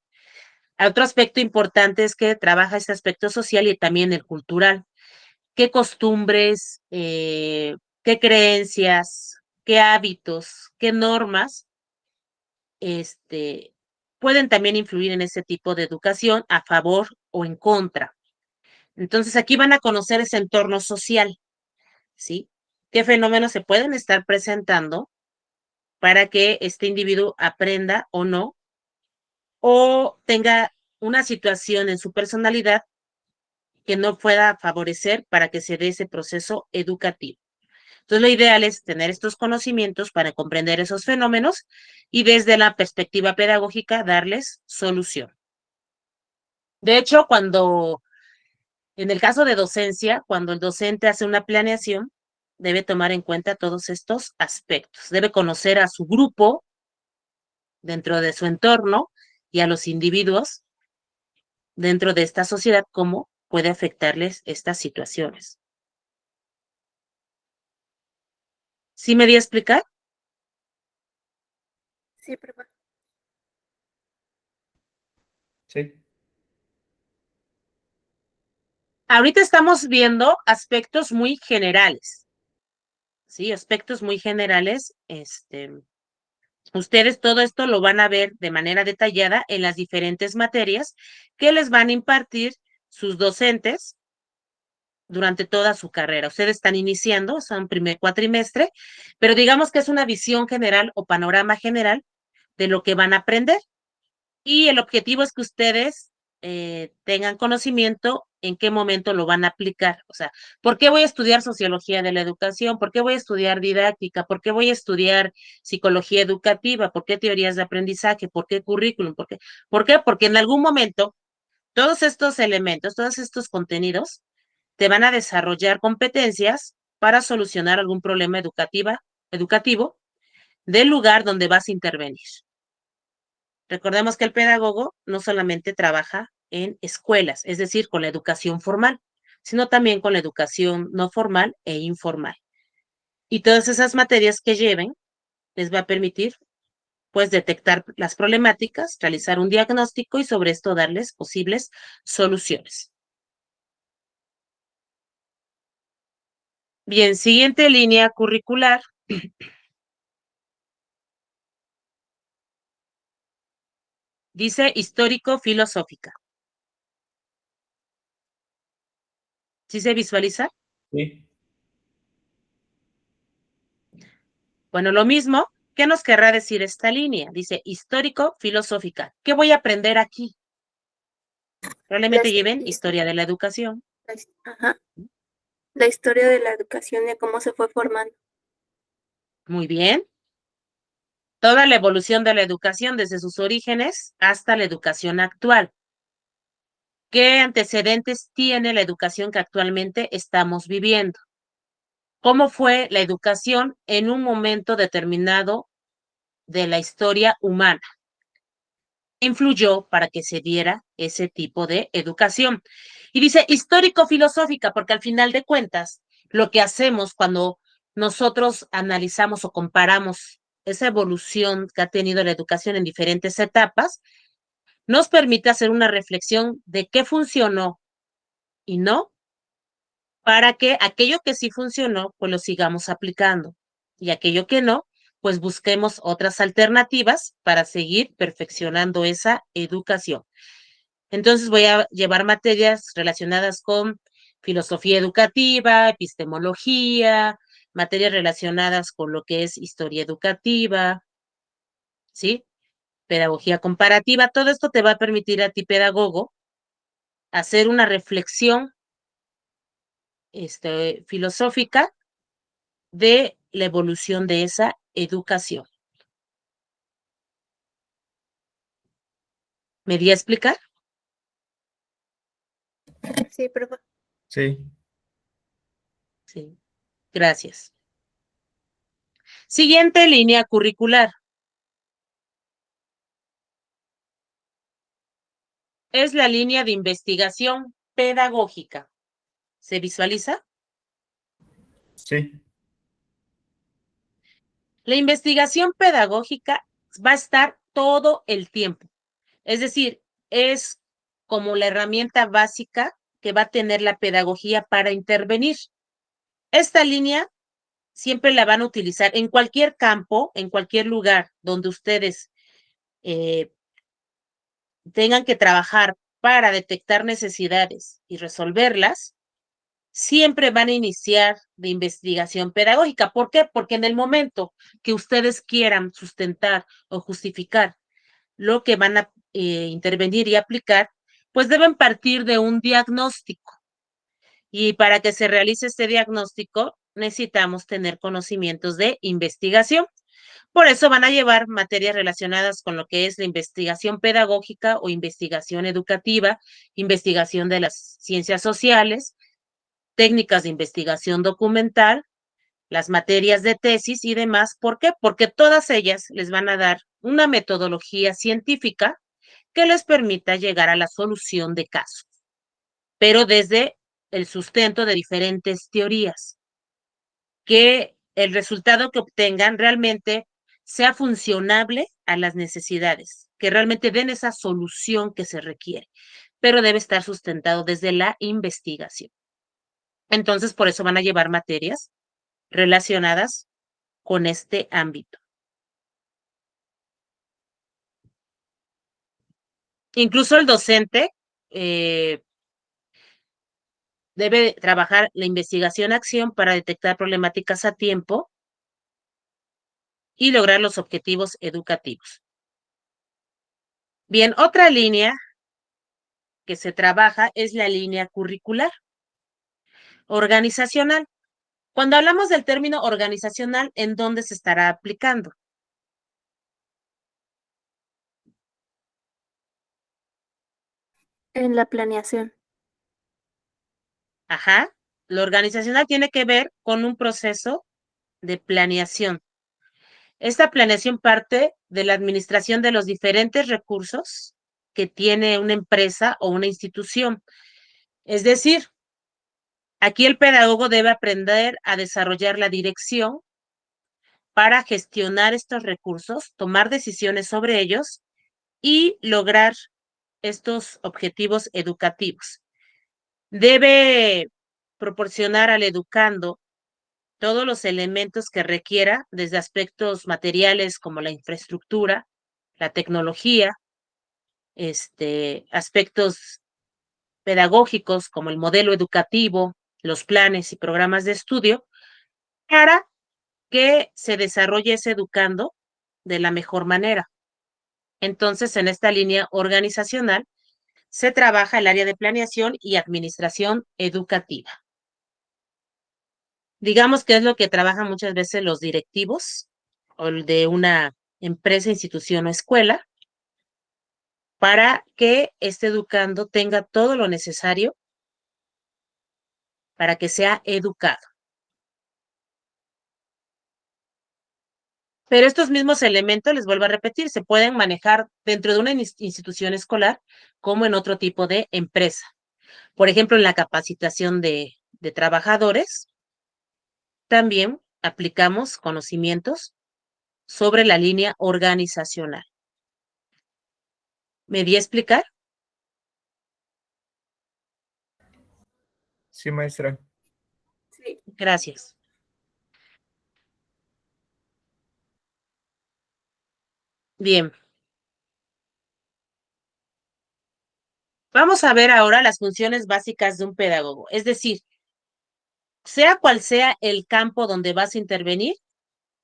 [SPEAKER 1] Otro aspecto importante es que trabaja este aspecto social y también el cultural. ¿Qué costumbres, qué creencias, qué hábitos, qué normas pueden también influir en ese tipo de educación a favor o en contra? Entonces aquí van a conocer ese entorno social, ¿sí? ¿Qué fenómenos se pueden estar presentando para que este individuo aprenda o no, o tenga una situación en su personalidad que no pueda favorecer para que se dé ese proceso educativo? Entonces, lo ideal es tener estos conocimientos para comprender esos fenómenos y desde la perspectiva pedagógica darles solución. De hecho, en el caso de docencia, cuando el docente hace una planeación, debe tomar en cuenta todos estos aspectos. Debe conocer a su grupo dentro de su entorno y a los individuos dentro de esta sociedad, cómo puede afectarles estas situaciones. ¿Sí me di a explicar?
[SPEAKER 4] Sí, profe.
[SPEAKER 2] Sí.
[SPEAKER 1] Ahorita estamos viendo aspectos muy generales, ¿sí? Aspectos muy generales. Ustedes todo esto lo van a ver de manera detallada en las diferentes materias que les van a impartir sus docentes durante toda su carrera. Ustedes están iniciando, son primer cuatrimestre, pero digamos que es una visión general o panorama general de lo que van a aprender. Y el objetivo es que ustedes tengan conocimiento en qué momento lo van a aplicar. O sea, ¿por qué voy a estudiar sociología de la educación? ¿Por qué voy a estudiar didáctica? ¿Por qué voy a estudiar psicología educativa? ¿Por qué teorías de aprendizaje? ¿Por qué currículum? ¿Por qué? Porque en algún momento todos estos elementos, todos estos contenidos te van a desarrollar competencias para solucionar algún problema educativo del lugar donde vas a intervenir. Recordemos que el pedagogo no solamente trabaja en escuelas, es decir, con la educación formal, sino también con la educación no formal e informal. Y todas esas materias que lleven les va a permitir, pues, detectar las problemáticas, realizar un diagnóstico y sobre esto darles posibles soluciones. Bien, siguiente línea curricular. Dice histórico-filosófica. ¿Sí se visualiza?
[SPEAKER 2] Sí.
[SPEAKER 1] Bueno, lo mismo, ¿qué nos querrá decir esta línea? Dice histórico-filosófica. ¿Qué voy a aprender aquí? Probablemente
[SPEAKER 4] Las-
[SPEAKER 1] lleven historia de la educación.
[SPEAKER 4] Ajá. La historia de la educación y cómo se fue formando.
[SPEAKER 1] Muy bien. Toda la evolución de la educación desde sus orígenes hasta la educación actual. ¿Qué antecedentes tiene la educación que actualmente estamos viviendo? ¿Cómo fue la educación en un momento determinado de la historia humana? Influyó para que se diera ese tipo de educación. Y dice histórico-filosófica, porque al final de cuentas, lo que hacemos cuando nosotros analizamos o comparamos esa evolución que ha tenido la educación en diferentes etapas, nos permite hacer una reflexión de qué funcionó y no, para que aquello que sí funcionó, pues lo sigamos aplicando. Y aquello que no, pues busquemos otras alternativas para seguir perfeccionando esa educación. Entonces voy a llevar materias relacionadas con filosofía educativa, epistemología, materias relacionadas con lo que es historia educativa, ¿sí? Pedagogía comparativa. Todo esto te va a permitir a ti, pedagogo, hacer una reflexión filosófica de la evolución de esa educación. ¿Me di a explicar?
[SPEAKER 4] Sí, profe.
[SPEAKER 2] Sí.
[SPEAKER 1] Sí, gracias. Siguiente línea curricular. Es la línea de investigación pedagógica. ¿Se visualiza?
[SPEAKER 2] Sí.
[SPEAKER 1] La investigación pedagógica va a estar todo el tiempo. Es decir, es como la herramienta básica que va a tener la pedagogía para intervenir. Esta línea siempre la van a utilizar en cualquier campo, en cualquier lugar donde ustedes tengan que trabajar para detectar necesidades y resolverlas, siempre van a iniciar de investigación pedagógica. ¿Por qué? Porque en el momento que ustedes quieran sustentar o justificar lo que van a intervenir y aplicar, pues deben partir de un diagnóstico. Y para que se realice este diagnóstico, necesitamos tener conocimientos de investigación. Por eso van a llevar materias relacionadas con lo que es la investigación pedagógica o investigación educativa, investigación de las ciencias sociales, técnicas de investigación documental, las materias de tesis y demás. ¿Por qué? Porque todas ellas les van a dar una metodología científica que les permita llegar a la solución de casos, pero desde el sustento de diferentes teorías, que el resultado que obtengan realmente sea funcionable a las necesidades, que realmente den esa solución que se requiere, pero debe estar sustentado desde la investigación. Entonces, por eso van a llevar materias relacionadas con este ámbito. Incluso el docente debe trabajar la investigación-acción para detectar problemáticas a tiempo y lograr los objetivos educativos. Bien, otra línea que se trabaja es la línea curricular organizacional. Cuando hablamos del término organizacional, ¿en dónde se estará aplicando?
[SPEAKER 4] En la planeación.
[SPEAKER 1] Ajá. Lo organizacional tiene que ver con un proceso de planeación. Esta planeación parte de la administración de los diferentes recursos que tiene una empresa o una institución. Es decir, aquí el pedagogo debe aprender a desarrollar la dirección para gestionar estos recursos, tomar decisiones sobre ellos y lograr estos objetivos educativos. Debe proporcionar al educando todos los elementos que requiera, desde aspectos materiales como la infraestructura, la tecnología, aspectos pedagógicos como el modelo educativo, los planes y programas de estudio, para que se desarrolle ese educando de la mejor manera. Entonces, en esta línea organizacional se trabaja el área de planeación y administración educativa. Digamos que es lo que trabajan muchas veces los directivos o de una empresa, institución o escuela, para que este educando tenga todo lo necesario para que sea educado. Pero estos mismos elementos, les vuelvo a repetir, se pueden manejar dentro de una institución escolar como en otro tipo de empresa. Por ejemplo, en la capacitación de trabajadores, también aplicamos conocimientos sobre la línea organizacional. ¿Me di a explicar?
[SPEAKER 2] Sí, maestra.
[SPEAKER 4] Sí.
[SPEAKER 1] Gracias. Bien. Vamos a ver ahora las funciones básicas de un pedagogo. Es decir, sea cual sea el campo donde vas a intervenir,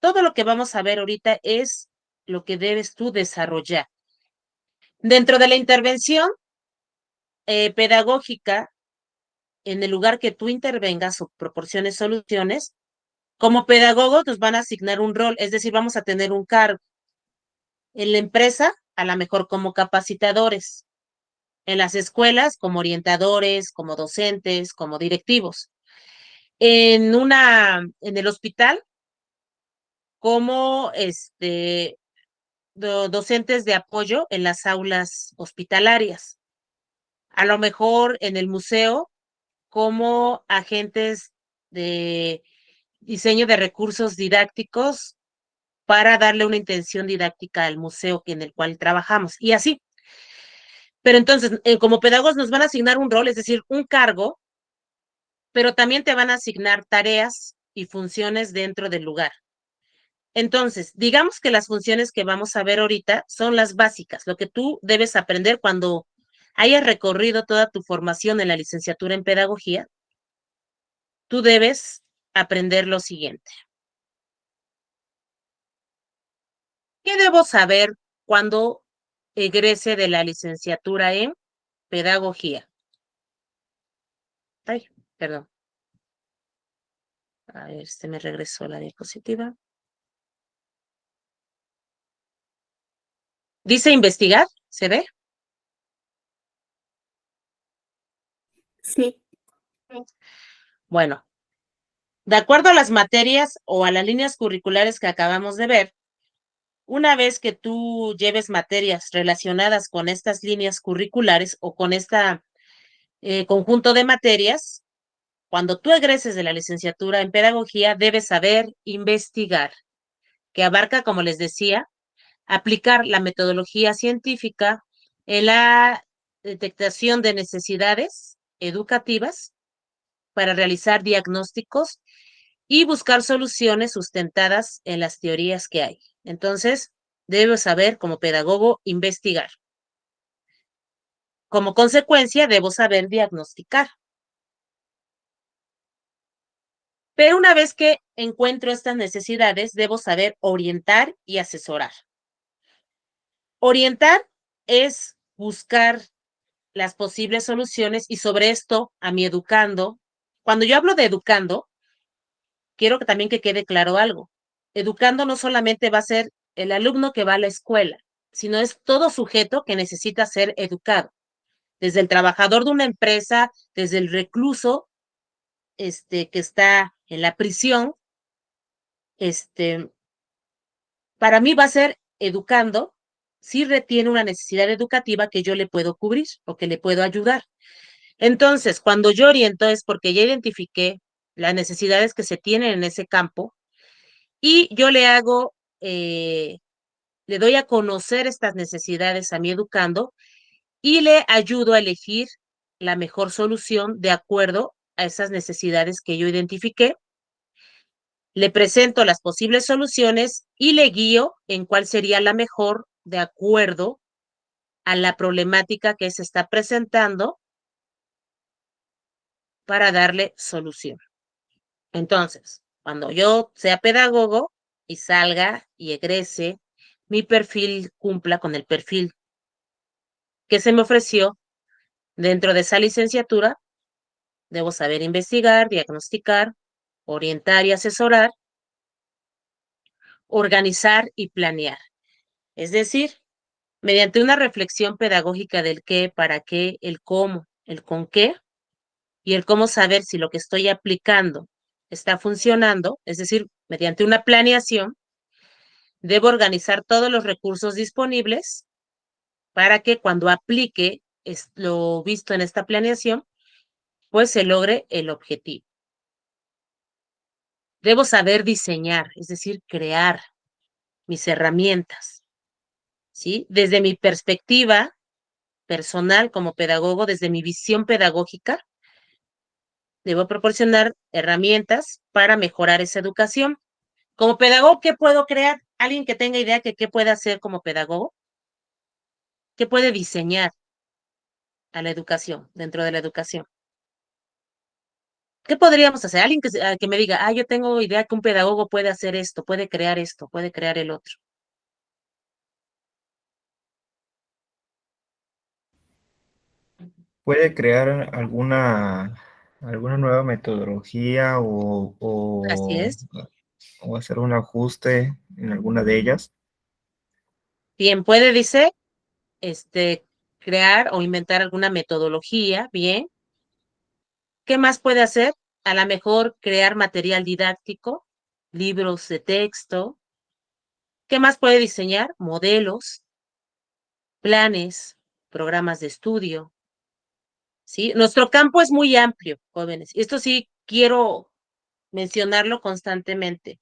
[SPEAKER 1] todo lo que vamos a ver ahorita es lo que debes tú desarrollar. Dentro de la intervención pedagógica, en el lugar que tú intervengas o proporciones soluciones, como pedagogos nos van a asignar un rol, es decir, vamos a tener un cargo. En la empresa, a lo mejor como capacitadores. en las escuelas como orientadores, como docentes, como directivos. En el hospital, como docentes de apoyo en las aulas hospitalarias. A lo mejor en el museo, como agentes de diseño de recursos didácticos para darle una intención didáctica al museo en el cual trabajamos, y así. Pero entonces, como pedagogos nos van a asignar un rol, es decir, un cargo, pero también te van a asignar tareas y funciones dentro del lugar. Entonces, digamos que las funciones que vamos a ver ahorita son las básicas, lo que tú debes aprender cuando hayas recorrido toda tu formación en la licenciatura en pedagogía. Tú debes aprender lo siguiente. ¿Qué debo saber cuando egrese de la licenciatura en pedagogía? Ay, perdón. A ver, se me regresó la diapositiva. Dice investigar, ¿se ve?
[SPEAKER 4] Sí,
[SPEAKER 1] Bueno, de acuerdo a las materias o a las líneas curriculares que acabamos de ver, una vez que tú lleves materias relacionadas con estas líneas curriculares o con este conjunto de materias, cuando tú egreses de la licenciatura en pedagogía, debes saber investigar, que abarca, como les decía, aplicar la metodología científica en la detectación de necesidades educativas para realizar diagnósticos y buscar soluciones sustentadas en las teorías que hay. Entonces, debes saber como pedagogo investigar. Como consecuencia, debo saber diagnosticar. Pero una vez que encuentro estas necesidades, debo saber orientar y asesorar. Orientar es buscar las posibles soluciones y sobre esto a mi educando. Cuando yo hablo de educando, quiero que también que quede claro algo. Educando no solamente va a ser el alumno que va a la escuela, sino es todo sujeto que necesita ser educado. Desde el trabajador de una empresa, desde el recluso, que está en la prisión, para mí va a ser educando si retiene una necesidad educativa que yo le puedo cubrir o que le puedo ayudar. Entonces, cuando yo oriento es porque ya identifiqué las necesidades que se tienen en ese campo y yo le doy a conocer estas necesidades a mi educando y le ayudo a elegir la mejor solución de acuerdo a esas necesidades que yo identifiqué. Le presento las posibles soluciones y le guío en cuál sería la mejor de acuerdo a la problemática que se está presentando para darle solución. Entonces, cuando yo sea pedagogo y salga y egrese, mi perfil cumpla con el perfil que se me ofreció dentro de esa licenciatura, debo saber investigar, diagnosticar, orientar y asesorar, organizar y planear. Es decir, mediante una reflexión pedagógica del qué, para qué, el cómo, el con qué y el cómo saber si lo que estoy aplicando está funcionando, es decir, mediante una planeación, debo organizar todos los recursos disponibles para que cuando aplique lo visto en esta planeación, pues se logre el objetivo. Debo saber diseñar, es decir, crear mis herramientas, ¿sí? Desde mi perspectiva personal como pedagogo, desde mi visión pedagógica, debo proporcionar herramientas para mejorar esa educación. Como pedagogo, ¿qué puedo crear? Alguien que tenga idea de qué puede hacer como pedagogo, qué puede diseñar a la educación, dentro de la educación. ¿Qué podríamos hacer? Alguien que me diga, yo tengo idea que un pedagogo puede hacer esto, puede crear el otro.
[SPEAKER 2] ¿Puede crear alguna nueva metodología
[SPEAKER 1] Así es.
[SPEAKER 2] o hacer un ajuste en alguna de ellas?
[SPEAKER 1] Bien, puede, dice, crear o inventar alguna metodología, bien. ¿Qué más puede hacer? A lo mejor crear material didáctico, libros de texto. ¿Qué más puede diseñar? Modelos, planes, programas de estudio, ¿sí? Nuestro campo es muy amplio, jóvenes. Esto sí quiero mencionarlo constantemente,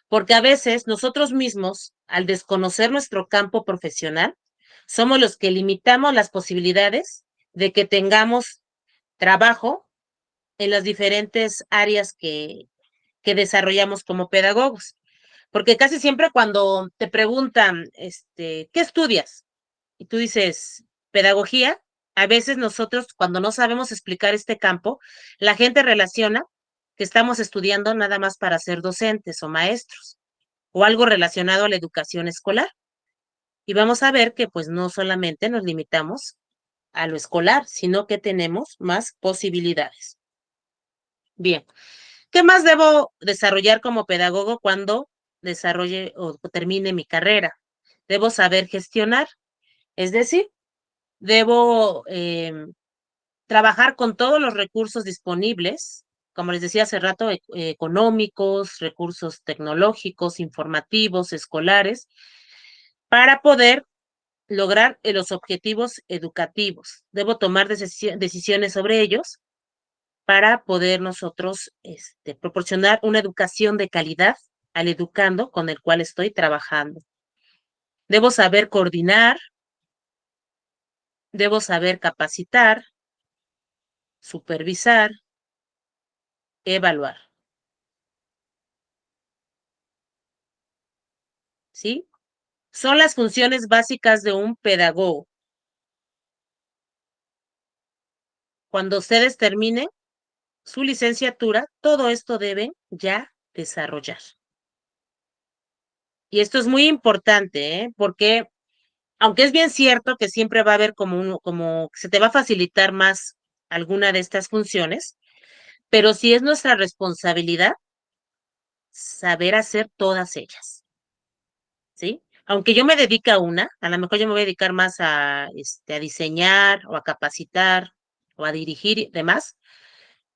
[SPEAKER 1] porque a veces nosotros mismos, al desconocer nuestro campo profesional, somos los que limitamos las posibilidades de que tengamos trabajo en las diferentes áreas que desarrollamos como pedagogos. Porque casi siempre cuando te preguntan, ¿qué estudias? Y tú dices, pedagogía, a veces nosotros cuando no sabemos explicar este campo, la gente relaciona que estamos estudiando nada más para ser docentes o maestros o algo relacionado a la educación escolar. Y vamos a ver que pues no solamente nos limitamos a lo escolar, sino que tenemos más posibilidades. Bien, ¿qué más debo desarrollar como pedagogo cuando desarrolle o termine mi carrera? Debo saber gestionar, es decir, debo trabajar con todos los recursos disponibles, como les decía hace rato, económicos, recursos tecnológicos, informativos, escolares, para poder lograr los objetivos educativos. Debo tomar decisiones sobre ellos para poder nosotros proporcionar una educación de calidad al educando con el cual estoy trabajando. Debo saber coordinar, debo saber capacitar, supervisar, evaluar. ¿Sí? Son las funciones básicas de un pedagogo. Cuando ustedes terminen su licenciatura, todo esto deben ya desarrollar. Y esto es muy importante, porque aunque es bien cierto que siempre va a haber como se te va a facilitar más alguna de estas funciones, pero sí es nuestra responsabilidad saber hacer todas ellas, ¿sí? Aunque yo me dedique a una, a lo mejor yo me voy a dedicar más a diseñar o a capacitar o a dirigir y demás,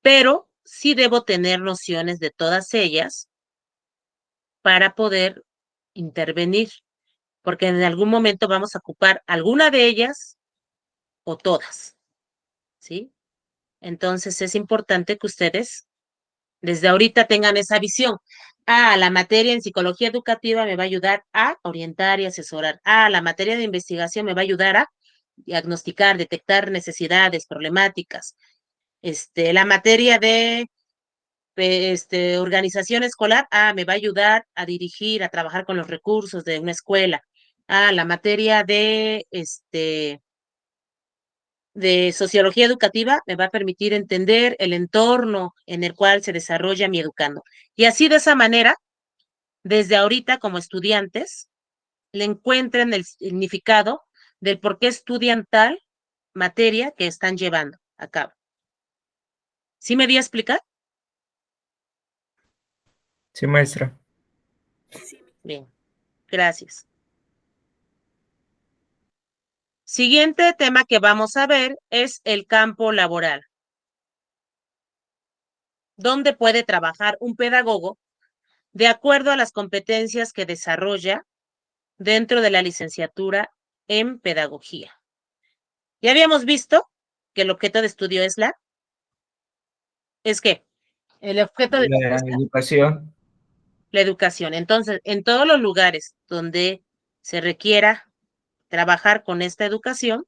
[SPEAKER 1] pero sí debo tener nociones de todas ellas para poder intervenir, porque en algún momento vamos a ocupar alguna de ellas o todas, ¿sí? Entonces es importante que ustedes desde ahorita tengan esa visión. La materia en psicología educativa me va a ayudar a orientar y asesorar. La materia de investigación me va a ayudar a diagnosticar, detectar necesidades, problemáticas. La materia de organización escolar, me va a ayudar a dirigir, a trabajar con los recursos de una escuela. La materia de sociología educativa me va a permitir entender el entorno en el cual se desarrolla mi educando. Y así de esa manera, desde ahorita como estudiantes, le encuentren el significado del por qué estudian tal materia que están llevando a cabo. ¿Sí me di a explicar?
[SPEAKER 2] Sí, maestra.
[SPEAKER 1] Bien, gracias. Siguiente tema que vamos a ver es el campo laboral. ¿Dónde puede trabajar un pedagogo de acuerdo a las competencias que desarrolla dentro de la licenciatura en pedagogía? Ya habíamos visto que el objeto de estudio ¿es qué? El objeto de estudio
[SPEAKER 2] La
[SPEAKER 1] es
[SPEAKER 2] educación.
[SPEAKER 1] la educación. Entonces, en todos los lugares donde se requiera trabajar con esta educación,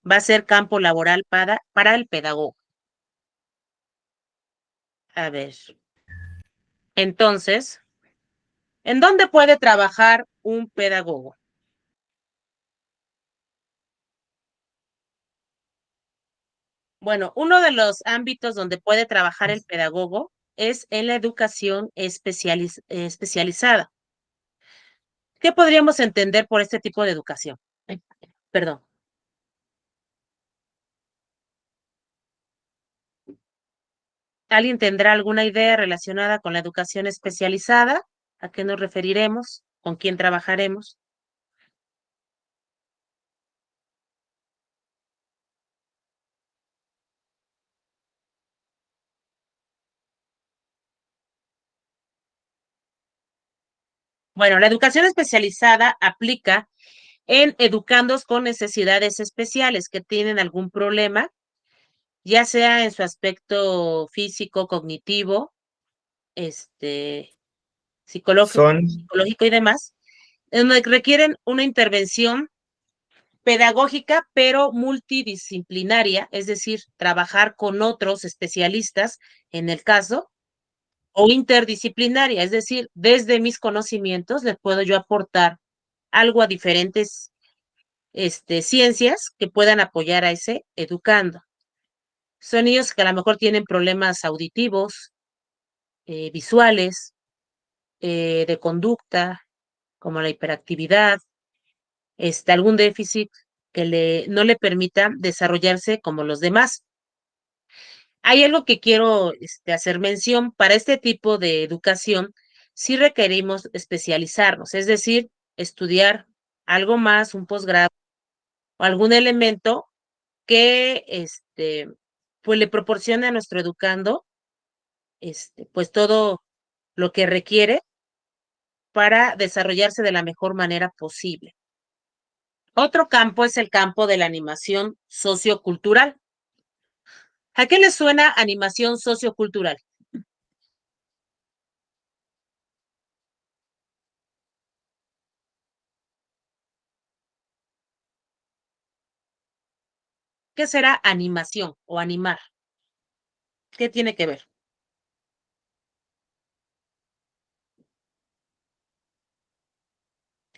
[SPEAKER 1] va a ser campo laboral para el pedagogo. A ver. Entonces, ¿en dónde puede trabajar un pedagogo? Bueno, uno de los ámbitos donde puede trabajar el pedagogo es en la educación especializada. ¿Qué podríamos entender por este tipo de educación? Perdón. ¿Alguien tendrá alguna idea relacionada con la educación especializada? ¿A qué nos referiremos? ¿Con quién trabajaremos? Bueno, la educación especializada aplica en educandos con necesidades especiales que tienen algún problema, ya sea en su aspecto físico, cognitivo, psicológico,
[SPEAKER 2] Son,
[SPEAKER 1] psicológico y demás, en donde requieren una intervención pedagógica, pero multidisciplinaria, es decir, trabajar con otros especialistas en el caso, o interdisciplinaria, es decir, desde mis conocimientos les puedo yo aportar algo a diferentes ciencias que puedan apoyar a ese educando. Son niños que a lo mejor tienen problemas auditivos, visuales, de conducta, como la hiperactividad, algún déficit que no le permita desarrollarse como los demás. Hay algo que quiero hacer mención. Para este tipo de educación, sí requerimos especializarnos, es decir, estudiar algo más, un posgrado o algún elemento que pues le proporcione a nuestro educando pues todo lo que requiere para desarrollarse de la mejor manera posible. Otro campo es el campo de la animación sociocultural. ¿A qué le suena animación sociocultural? ¿Qué será animación o animar? ¿Qué tiene que ver?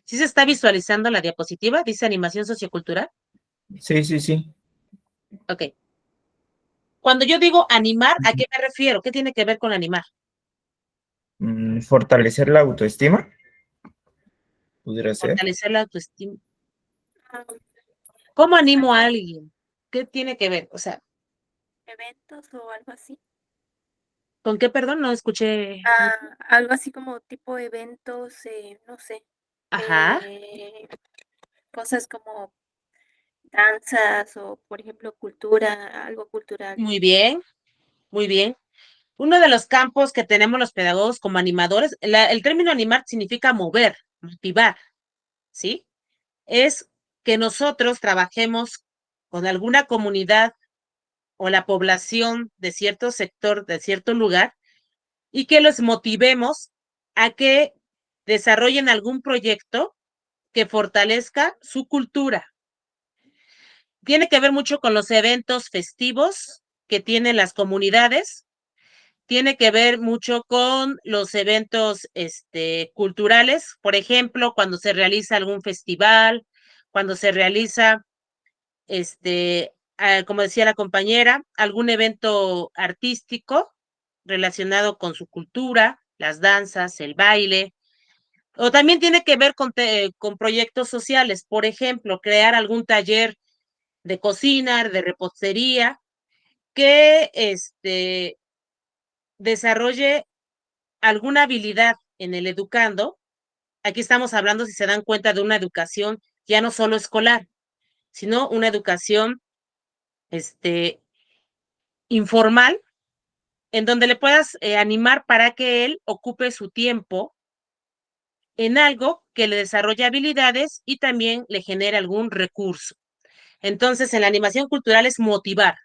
[SPEAKER 1] ¿Sí se está visualizando la diapositiva? Dice animación sociocultural.
[SPEAKER 2] sí, sí, sí.
[SPEAKER 1] Ok. Cuando yo digo animar, ¿a qué me refiero? ¿Qué tiene que ver con animar?
[SPEAKER 2] Fortalecer la autoestima, pudiera ser.
[SPEAKER 1] Fortalecer la autoestima.
[SPEAKER 4] Ah,
[SPEAKER 1] ¿Cómo animo a alguien? ¿Qué tiene que ver? O sea,
[SPEAKER 4] eventos o algo así.
[SPEAKER 1] ¿con qué, perdón? No escuché.
[SPEAKER 4] Algo así como tipo eventos, no sé,
[SPEAKER 1] Ajá,
[SPEAKER 4] cosas como danzas o, por ejemplo, cultura, algo cultural.
[SPEAKER 1] muy bien, muy bien. Uno de los campos que tenemos los pedagogos como animadores, el término animar significa mover, motivar, ¿sí? Es que nosotros trabajemos con alguna comunidad o la población de cierto sector, de cierto lugar, y que los motivemos a que desarrollen algún proyecto que fortalezca su cultura. Tiene que ver mucho con los eventos festivos que tienen las comunidades, tiene que ver mucho con los eventos culturales, por ejemplo, cuando se realiza algún festival, cuando se realiza, como decía la compañera, algún evento artístico relacionado con su cultura, las danzas, el baile, o también tiene que ver con proyectos sociales, por ejemplo, crear algún taller de cocina, de repostería, que desarrolle alguna habilidad en el educando. Aquí estamos hablando, si se dan cuenta, de una educación ya no solo escolar, sino una educación informal, en donde le puedas animar para que él ocupe su tiempo en algo que le desarrolle habilidades y también le genere algún recurso. Entonces, en la animación cultural es motivar.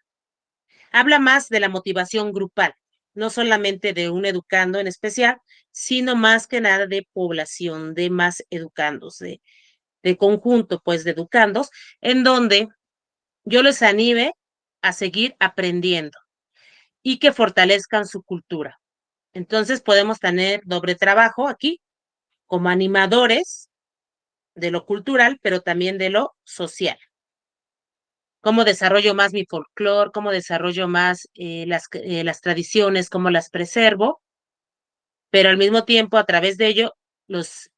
[SPEAKER 1] Habla más de la motivación grupal, no solamente de un educando en especial, sino más que nada de población, de más educandos, de conjunto, pues, de educandos, en donde yo les anime a seguir aprendiendo y que fortalezcan su cultura. Entonces podemos tener doble trabajo aquí, como animadores de lo cultural, pero también de lo social. Cómo desarrollo más mi folclore, cómo desarrollo más las tradiciones, cómo las preservo, pero al mismo tiempo a través de ello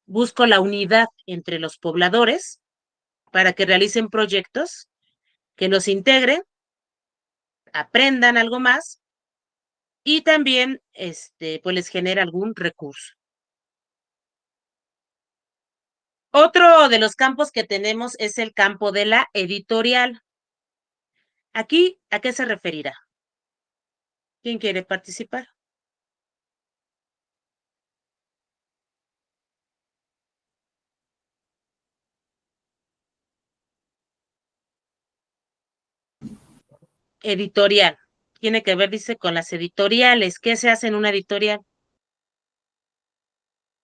[SPEAKER 1] busco la unidad entre los pobladores para que realicen proyectos que los integren, aprendan algo más y también pues les genera algún recurso. Otro de los campos que tenemos es el campo de la editorial. Aquí, ¿a qué se referirá? ¿Quién quiere participar? editorial. Tiene que ver, dice, con las editoriales. ¿Qué se hace en una editorial?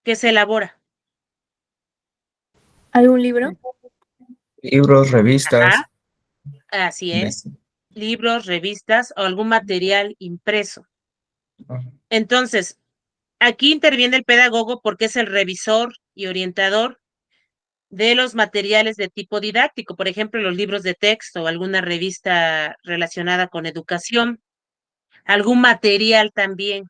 [SPEAKER 1] ¿Qué se elabora?
[SPEAKER 4] ¿Algún libro?
[SPEAKER 2] Libros, revistas.
[SPEAKER 1] Ajá, así
[SPEAKER 2] de-
[SPEAKER 1] es. Libros, revistas o algún material impreso.
[SPEAKER 2] ah,
[SPEAKER 1] Entonces, aquí interviene el pedagogo porque es el revisor y orientador de los materiales de tipo didáctico, por ejemplo, los libros de texto o alguna revista relacionada con educación, algún material también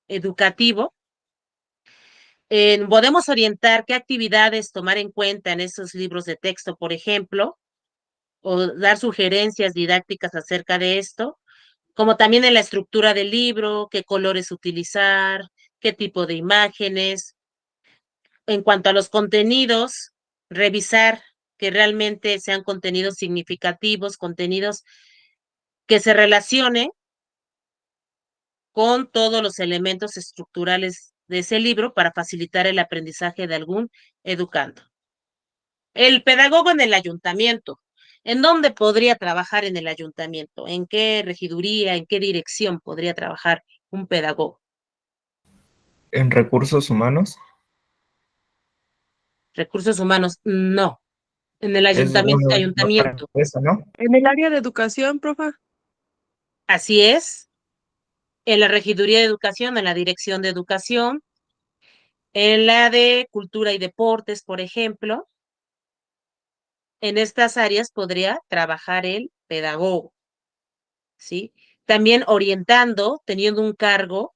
[SPEAKER 1] educativo. Podemos orientar qué actividades tomar en cuenta en esos libros de texto, por ejemplo, o dar sugerencias didácticas acerca de esto, como también en la estructura del libro, qué colores utilizar, qué tipo de imágenes. En cuanto a los contenidos, revisar que realmente sean contenidos significativos, contenidos que se relacionen con todos los elementos estructurales de ese libro para facilitar el aprendizaje de algún educando. El pedagogo en el ayuntamiento. ¿En dónde podría trabajar en el ayuntamiento? ¿En qué regiduría, en qué dirección podría trabajar un pedagogo?
[SPEAKER 2] En recursos humanos.
[SPEAKER 1] Recursos humanos, no. En el
[SPEAKER 2] Es una
[SPEAKER 1] ayuntamiento.
[SPEAKER 2] empresa, ¿no?
[SPEAKER 3] En el área de educación, profa.
[SPEAKER 1] Así es. En la regiduría de educación, en la dirección de educación, en la de cultura y deportes, por ejemplo. En estas áreas podría trabajar el pedagogo, ¿sí? También orientando, teniendo un cargo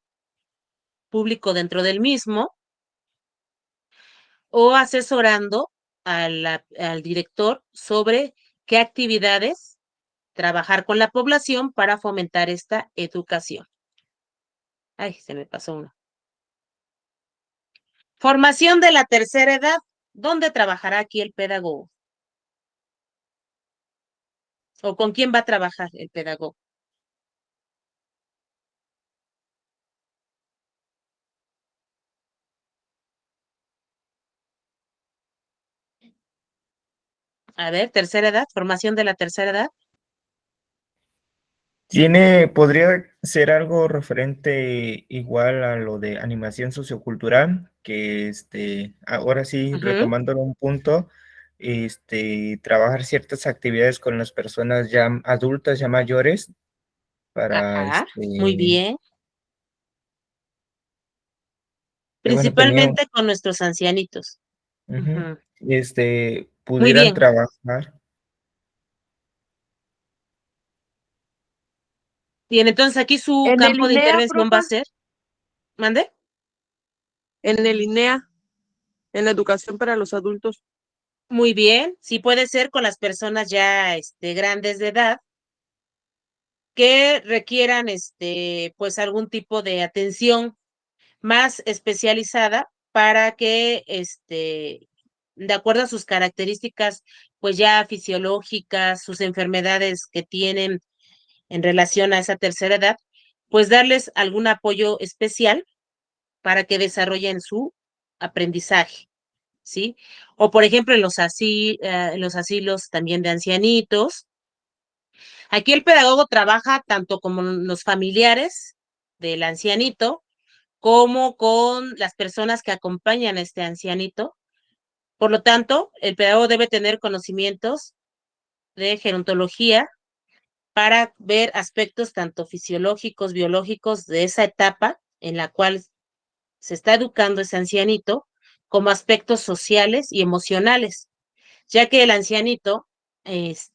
[SPEAKER 1] público dentro del mismo, o asesorando al director sobre qué actividades trabajar con la población para fomentar esta educación. Ay, se me pasó uno. Formación de la tercera edad. ¿Dónde trabajará aquí el pedagogo? ¿O con quién va a trabajar el pedagogo? A ver, tercera edad, formación de la tercera edad.
[SPEAKER 2] Podría ser algo referente igual a lo de animación sociocultural, que ahora sí,
[SPEAKER 1] Ujú.
[SPEAKER 2] retomándolo un punto, trabajar ciertas actividades con las personas ya adultas, ya mayores, para
[SPEAKER 1] Ajá, muy bien.
[SPEAKER 2] bueno, tenía,
[SPEAKER 1] Principalmente con nuestros ancianitos.
[SPEAKER 2] ujú,
[SPEAKER 1] Ujú. Muy
[SPEAKER 2] pudieran
[SPEAKER 1] bien.
[SPEAKER 2] trabajar.
[SPEAKER 1] Bien, entonces aquí su
[SPEAKER 3] En el
[SPEAKER 1] campo de
[SPEAKER 3] INEA,
[SPEAKER 1] intervención va a
[SPEAKER 3] profa.
[SPEAKER 1] ser, ¿mande?
[SPEAKER 3] En el INEA, en la educación para los adultos.
[SPEAKER 1] Muy bien. Sí puede ser con las personas ya grandes de edad que requieran pues algún tipo de atención más especializada para que de acuerdo a sus características pues ya fisiológicas, sus enfermedades que tienen en relación a esa tercera edad, pues darles algún apoyo especial para que desarrollen su aprendizaje, ¿sí? O por ejemplo en los asilos también de ancianitos. Aquí el pedagogo trabaja tanto con los familiares del ancianito como con las personas que acompañan a este ancianito. Por lo tanto, el pedagogo debe tener conocimientos de gerontología para ver aspectos tanto fisiológicos, biológicos de esa etapa en la cual se está educando ese ancianito, como aspectos sociales y emocionales, ya que el ancianito, pues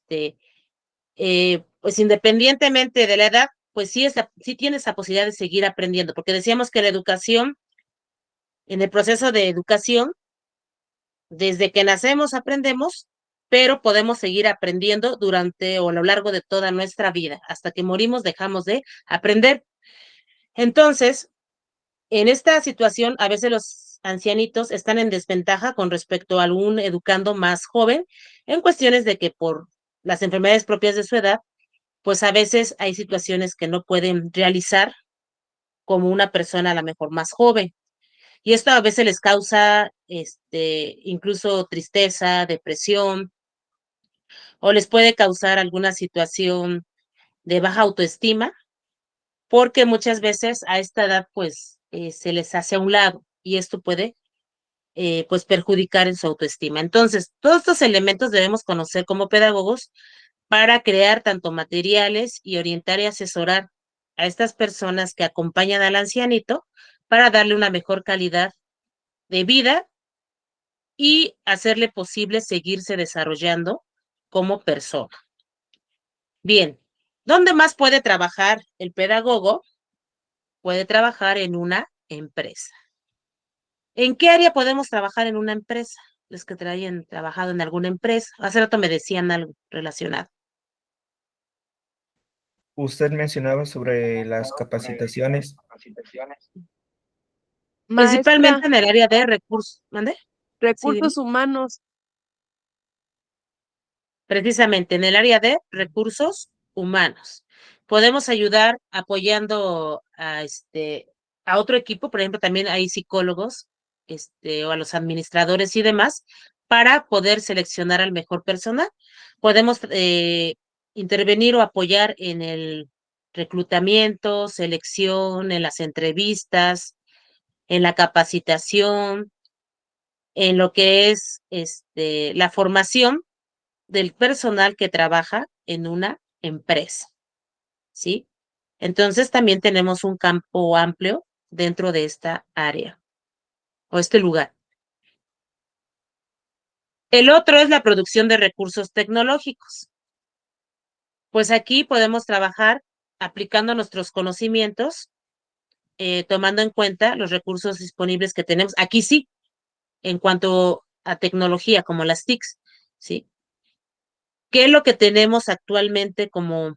[SPEAKER 1] independientemente de la edad, pues sí tiene esa posibilidad de seguir aprendiendo, porque decíamos que la educación, en el proceso de educación, desde que nacemos aprendemos, pero podemos seguir aprendiendo durante o a lo largo de toda nuestra vida. Hasta que morimos dejamos de aprender. Entonces, en esta situación, a veces los ancianitos están en desventaja con respecto a algún educando más joven en cuestiones de que por las enfermedades propias de su edad, pues a veces hay situaciones que no pueden realizar como una persona a lo mejor más joven. Y esto a veces les causa incluso tristeza, depresión, o les puede causar alguna situación de baja autoestima, porque muchas veces a esta edad pues se les hace a un lado y esto puede pues perjudicar en su autoestima. Entonces, todos estos elementos debemos conocer como pedagogos para crear tanto materiales y orientar y asesorar a estas personas que acompañan al ancianito para darle una mejor calidad de vida y hacerle posible seguirse desarrollando como persona. Bien, ¿dónde más puede trabajar el pedagogo? Puede trabajar en una empresa. ¿En qué área podemos trabajar en una empresa? Los que hayan trabajado en alguna empresa. Hace rato me decían algo relacionado.
[SPEAKER 2] Usted mencionaba sobre las capacitaciones.
[SPEAKER 1] Principalmente
[SPEAKER 3] Maestra,
[SPEAKER 1] en el área de recursos. ¿Mande? Sí, dime.
[SPEAKER 3] recursos humanos.
[SPEAKER 1] Precisamente en el área de recursos humanos. Podemos ayudar apoyando a otro equipo, por ejemplo, también hay psicólogos, o a los administradores y demás, para poder seleccionar al mejor personal. Podemos intervenir o apoyar en el reclutamiento, selección, en las entrevistas, en la capacitación, en lo que es la formación del personal que trabaja en una empresa, ¿sí? Entonces también tenemos un campo amplio dentro de esta área o este lugar. El otro es la producción de recursos tecnológicos. Pues aquí podemos trabajar aplicando nuestros conocimientos, tomando en cuenta los recursos disponibles que tenemos. Aquí sí, en cuanto a tecnología, como las TICs, ¿sí? ¿Qué es lo que tenemos actualmente como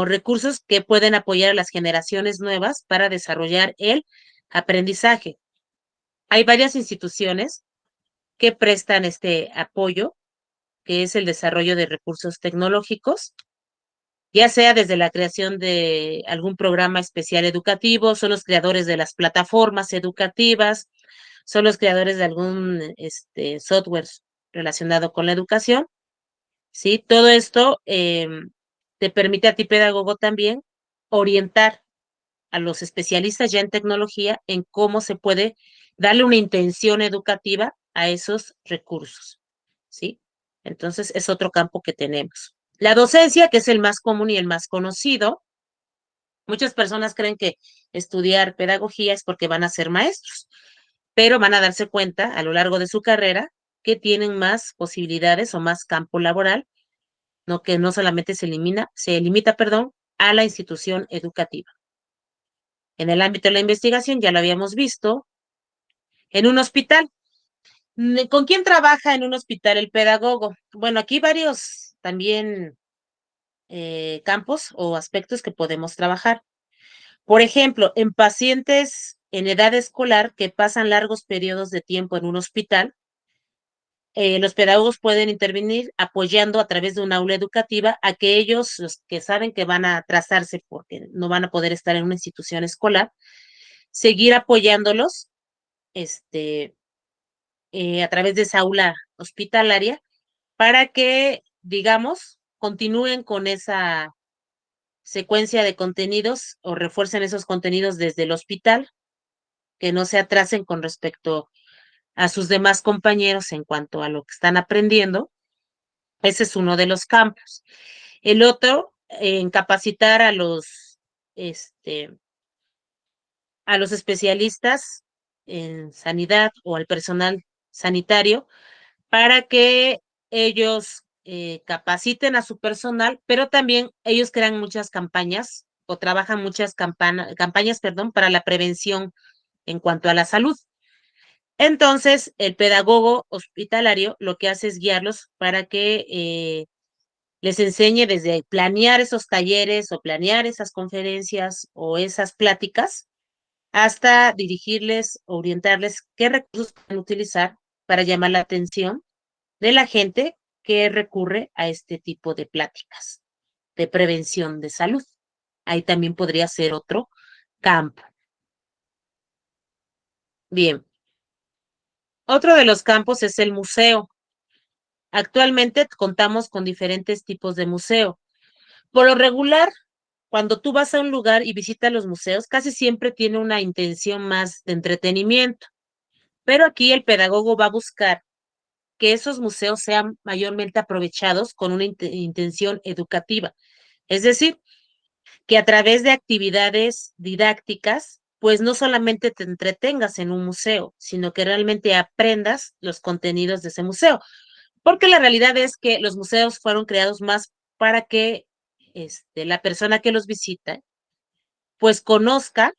[SPEAKER 1] recursos que pueden apoyar a las generaciones nuevas para desarrollar el aprendizaje? Hay varias instituciones que prestan este apoyo, que es el desarrollo de recursos tecnológicos, ya sea desde la creación de algún programa especial educativo, son los creadores de las plataformas educativas, son los creadores de algún software relacionado con la educación, ¿sí? Todo esto te permite a ti, pedagogo, también orientar a los especialistas ya en tecnología en cómo se puede darle una intención educativa a esos recursos, ¿sí? Entonces, es otro campo que tenemos. La docencia, que es el más común y el más conocido. Muchas personas creen que estudiar pedagogía es porque van a ser maestros, pero van a darse cuenta a lo largo de su carrera que tienen más posibilidades o más campo laboral, no que no solamente se limita, perdón, a la institución educativa. En el ámbito de la investigación, ya lo habíamos visto, en un hospital. ¿Con quién trabaja en un hospital el pedagogo? Bueno, aquí varios también campos o aspectos que podemos trabajar. Por ejemplo, en pacientes en edad escolar que pasan largos periodos de tiempo en un hospital, los pedagogos pueden intervenir apoyando a través de una aula educativa a que ellos, los que saben que van a atrasarse porque no van a poder estar en una institución escolar, seguir apoyándolos a través de esa aula hospitalaria para que, digamos, continúen con esa secuencia de contenidos o refuercen esos contenidos desde el hospital, que no se atrasen con respecto a sus demás compañeros en cuanto a lo que están aprendiendo. Ese es uno de los campos. El otro, en capacitar a los especialistas en sanidad o al personal sanitario para que ellos capaciten a su personal, pero también ellos crean muchas campañas o trabajan muchas campañas, perdón, para la prevención en cuanto a la salud. Entonces, el pedagogo hospitalario lo que hace es guiarlos para que les enseñe desde planear esos talleres o planear esas conferencias o esas pláticas hasta dirigirles, orientarles qué recursos pueden utilizar para llamar la atención de la gente que recurre a este tipo de pláticas de prevención de salud. Ahí también podría ser otro campo. Bien. Otro de los campos es el museo. Actualmente contamos con diferentes tipos de museo. Por lo regular, cuando tú vas a un lugar y visitas los museos, casi siempre tiene una intención más de entretenimiento, pero aquí el pedagogo va a buscar que esos museos sean mayormente aprovechados con una intención educativa. Es decir, que a través de actividades didácticas, pues no solamente te entretengas en un museo, sino que realmente aprendas los contenidos de ese museo. Porque la realidad es que los museos fueron creados más para que la persona que los visita, pues conozca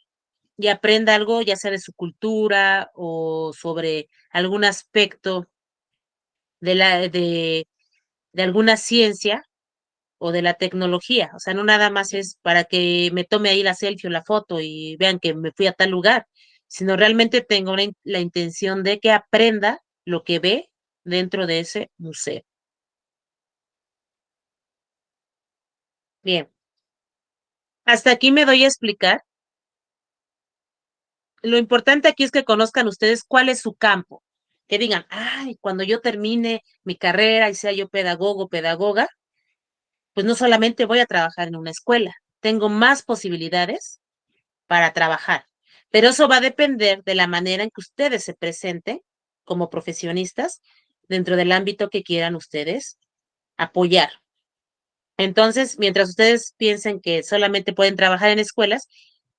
[SPEAKER 1] y aprenda algo, ya sea de su cultura o sobre algún aspecto de alguna ciencia o de la tecnología. O sea, no nada más es para que me tome ahí la selfie o la foto y vean que me fui a tal lugar, sino realmente tengo la intención de que aprenda lo que ve dentro de ese museo. Bien, hasta aquí me doy a explicar. Lo importante aquí es que conozcan ustedes cuál es su campo. Que digan, ay, cuando yo termine mi carrera y sea yo pedagogo, pedagoga, pues no solamente voy a trabajar en una escuela, tengo más posibilidades para trabajar. Pero eso va a depender de la manera en que ustedes se presenten como profesionistas dentro del ámbito que quieran ustedes apoyar. Entonces, mientras ustedes piensen que solamente pueden trabajar en escuelas,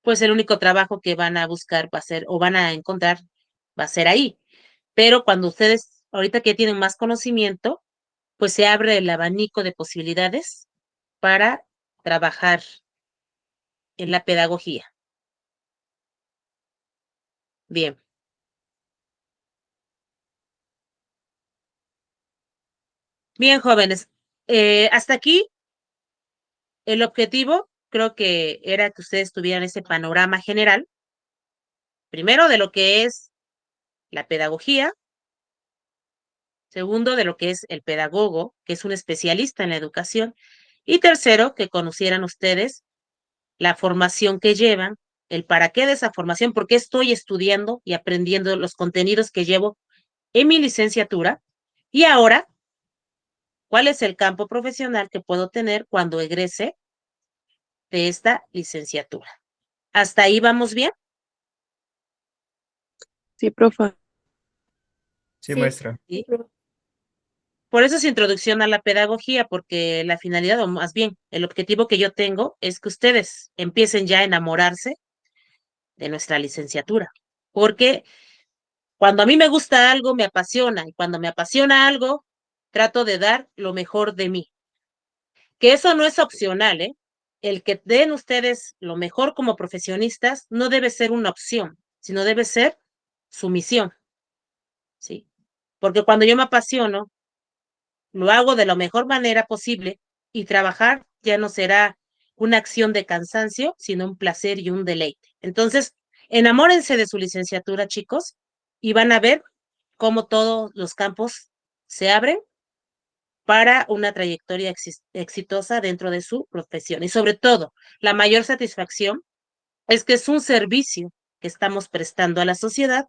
[SPEAKER 1] pues el único trabajo que van a buscar va a ser o van a encontrar va a ser ahí. Pero cuando ustedes, ahorita que tienen más conocimiento, pues se abre el abanico de posibilidades para trabajar en la pedagogía. Bien. Bien, jóvenes. Hasta aquí el objetivo creo que era que ustedes tuvieran ese panorama general, primero de lo que es la pedagogía, segundo de lo que es el pedagogo, que es un especialista en la educación, y tercero, que conocieran ustedes la formación que llevan, el para qué de esa formación, por qué estoy estudiando y aprendiendo los contenidos que llevo en mi licenciatura, y ahora, cuál es el campo profesional que puedo tener cuando egrese de esta licenciatura. ¿Hasta ahí vamos bien?
[SPEAKER 5] Sí, profa.
[SPEAKER 2] Sí,
[SPEAKER 4] Sí,
[SPEAKER 2] maestra.
[SPEAKER 1] Sí. Por eso es introducción a la pedagogía, porque la finalidad, o más bien, el objetivo que yo tengo es que ustedes empiecen ya a enamorarse de nuestra licenciatura. Porque cuando a mí me gusta algo, me apasiona, y cuando me apasiona algo, trato de dar lo mejor de mí. Que eso no es opcional, ¿eh? El que den ustedes lo mejor como profesionistas no debe ser una opción, sino debe ser su misión, ¿sí? Porque cuando yo me apasiono, lo hago de la mejor manera posible y trabajar ya no será una acción de cansancio, sino un placer y un deleite. Entonces, enamórense de su licenciatura, chicos, y van a ver cómo todos los campos se abren para una trayectoria exitosa dentro de su profesión. Y sobre todo, la mayor satisfacción es que es un servicio que estamos prestando a la sociedad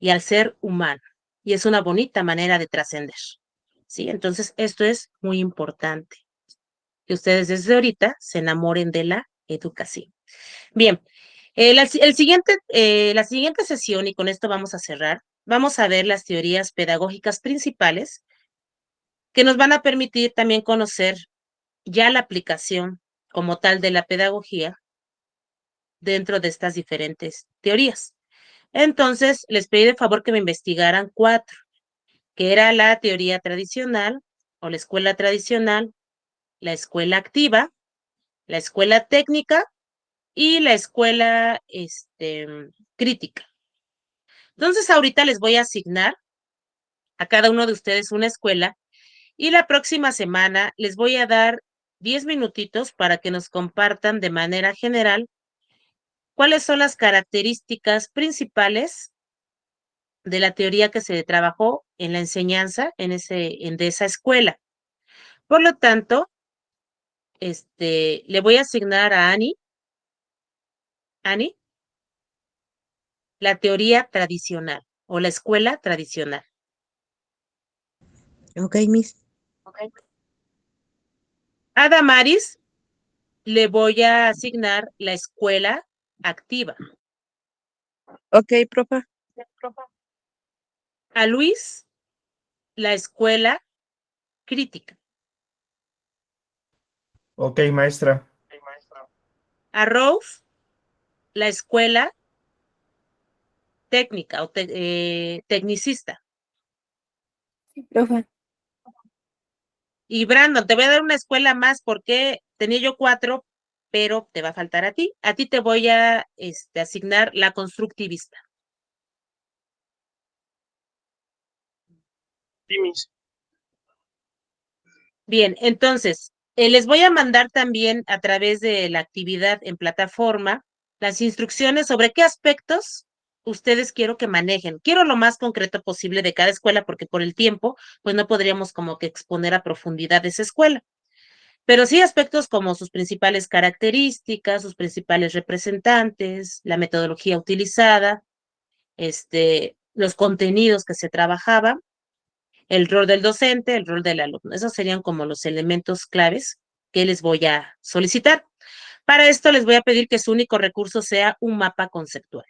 [SPEAKER 1] y al ser humano. Y es una bonita manera de trascender. ¿Sí? Entonces, esto es muy importante, que ustedes desde ahorita se enamoren de la educación. Bien, la siguiente sesión, y con esto vamos a cerrar, vamos a ver las teorías pedagógicas principales que nos van a permitir también conocer ya la aplicación como tal de la pedagogía dentro de estas diferentes teorías. Entonces, les pedí de favor que me investigaran 4, que era la teoría tradicional o la escuela tradicional, la escuela activa, la escuela técnica y la escuela crítica. Entonces, ahorita les voy a asignar a cada uno de ustedes una escuela y la próxima semana les voy a dar 10 minutitos para que nos compartan de manera general cuáles son las características principales de la teoría que se trabajó en la enseñanza de esa escuela. Por lo tanto, le voy a asignar a Ani, la teoría tradicional o la escuela tradicional.
[SPEAKER 6] Ok, Miss.
[SPEAKER 1] A Damaris le voy a asignar la escuela activa.
[SPEAKER 3] Ok, profe.
[SPEAKER 1] A Luis, la escuela crítica.
[SPEAKER 2] Ok, maestra.
[SPEAKER 1] A Rose, la escuela técnica o tecnicista.
[SPEAKER 4] Sí, profe.
[SPEAKER 1] Y Brandon, te voy a dar una escuela más porque tenía yo 4, pero te va a faltar a ti. A ti te voy a asignar la constructivista.
[SPEAKER 5] Sí, Miss.
[SPEAKER 1] Bien, entonces, les voy a mandar también a través de la actividad en plataforma las instrucciones sobre qué aspectos ustedes quiero que manejen. Quiero lo más concreto posible de cada escuela porque por el tiempo, pues no podríamos como que exponer a profundidad esa escuela. Pero sí aspectos como sus principales características, sus principales representantes, la metodología utilizada, los contenidos que se trabajaban, el rol del docente, el rol del alumno. Esos serían como los elementos claves que les voy a solicitar. Para esto les voy a pedir que su único recurso sea un mapa conceptual.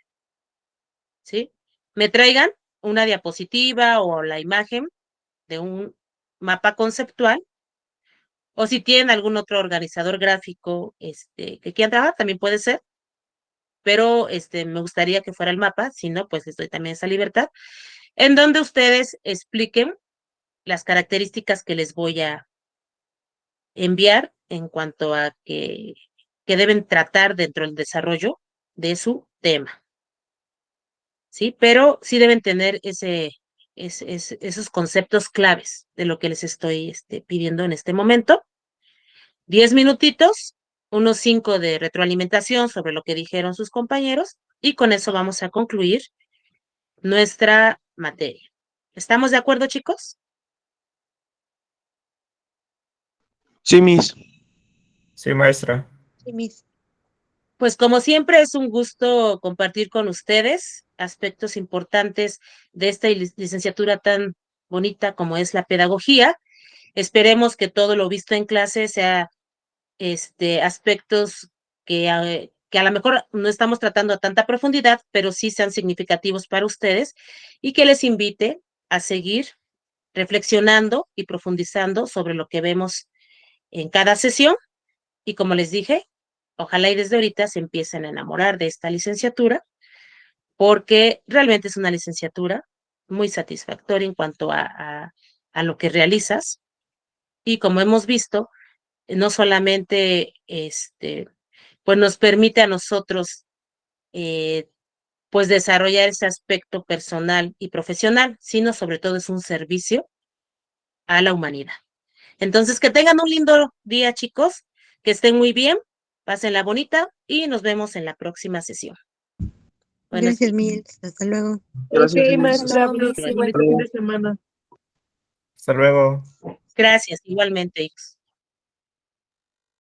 [SPEAKER 1] ¿Sí? Me traigan una diapositiva o la imagen de un mapa conceptual, o si tienen algún otro organizador gráfico que quieran trabajar, también puede ser, pero me gustaría que fuera el mapa, si no, pues les doy también esa libertad, en donde ustedes expliquen las características que les voy a enviar en cuanto a que deben tratar dentro del desarrollo de su tema. ¿Sí? Pero sí deben tener esos conceptos claves de lo que les estoy pidiendo en este momento. 10 minutitos, unos 5 de retroalimentación sobre lo que dijeron sus compañeros y con eso vamos a concluir nuestra materia. ¿Estamos de acuerdo, chicos?
[SPEAKER 5] Sí, Miss.
[SPEAKER 2] Sí, maestra.
[SPEAKER 6] Sí, Miss.
[SPEAKER 1] Pues como siempre es un gusto compartir con ustedes aspectos importantes de esta licenciatura tan bonita como es la pedagogía. Esperemos que todo lo visto en clase sea aspectos que a lo mejor no estamos tratando a tanta profundidad, pero sí sean significativos para ustedes y que les invite a seguir reflexionando y profundizando sobre lo que vemos en cada sesión. Y como les dije, ojalá y desde ahorita se empiecen a enamorar de esta licenciatura, porque realmente es una licenciatura muy satisfactoria en cuanto a lo que realizas. Y como hemos visto, no solamente pues nos permite a nosotros pues desarrollar ese aspecto personal y profesional, sino sobre todo es un servicio a la humanidad. Entonces, que tengan un lindo día, chicos, que estén muy bien, pásenla bonita y nos vemos en la próxima sesión. Buenos
[SPEAKER 6] Gracias,
[SPEAKER 1] días.
[SPEAKER 6] Miss. Hasta luego.
[SPEAKER 5] Gracias,
[SPEAKER 3] Ok,
[SPEAKER 5] Miss.
[SPEAKER 3] maestra,
[SPEAKER 4] Luego, Miss, igual.
[SPEAKER 3] bonito fin de semana.
[SPEAKER 2] Hasta luego.
[SPEAKER 1] Gracias, igualmente, hijos.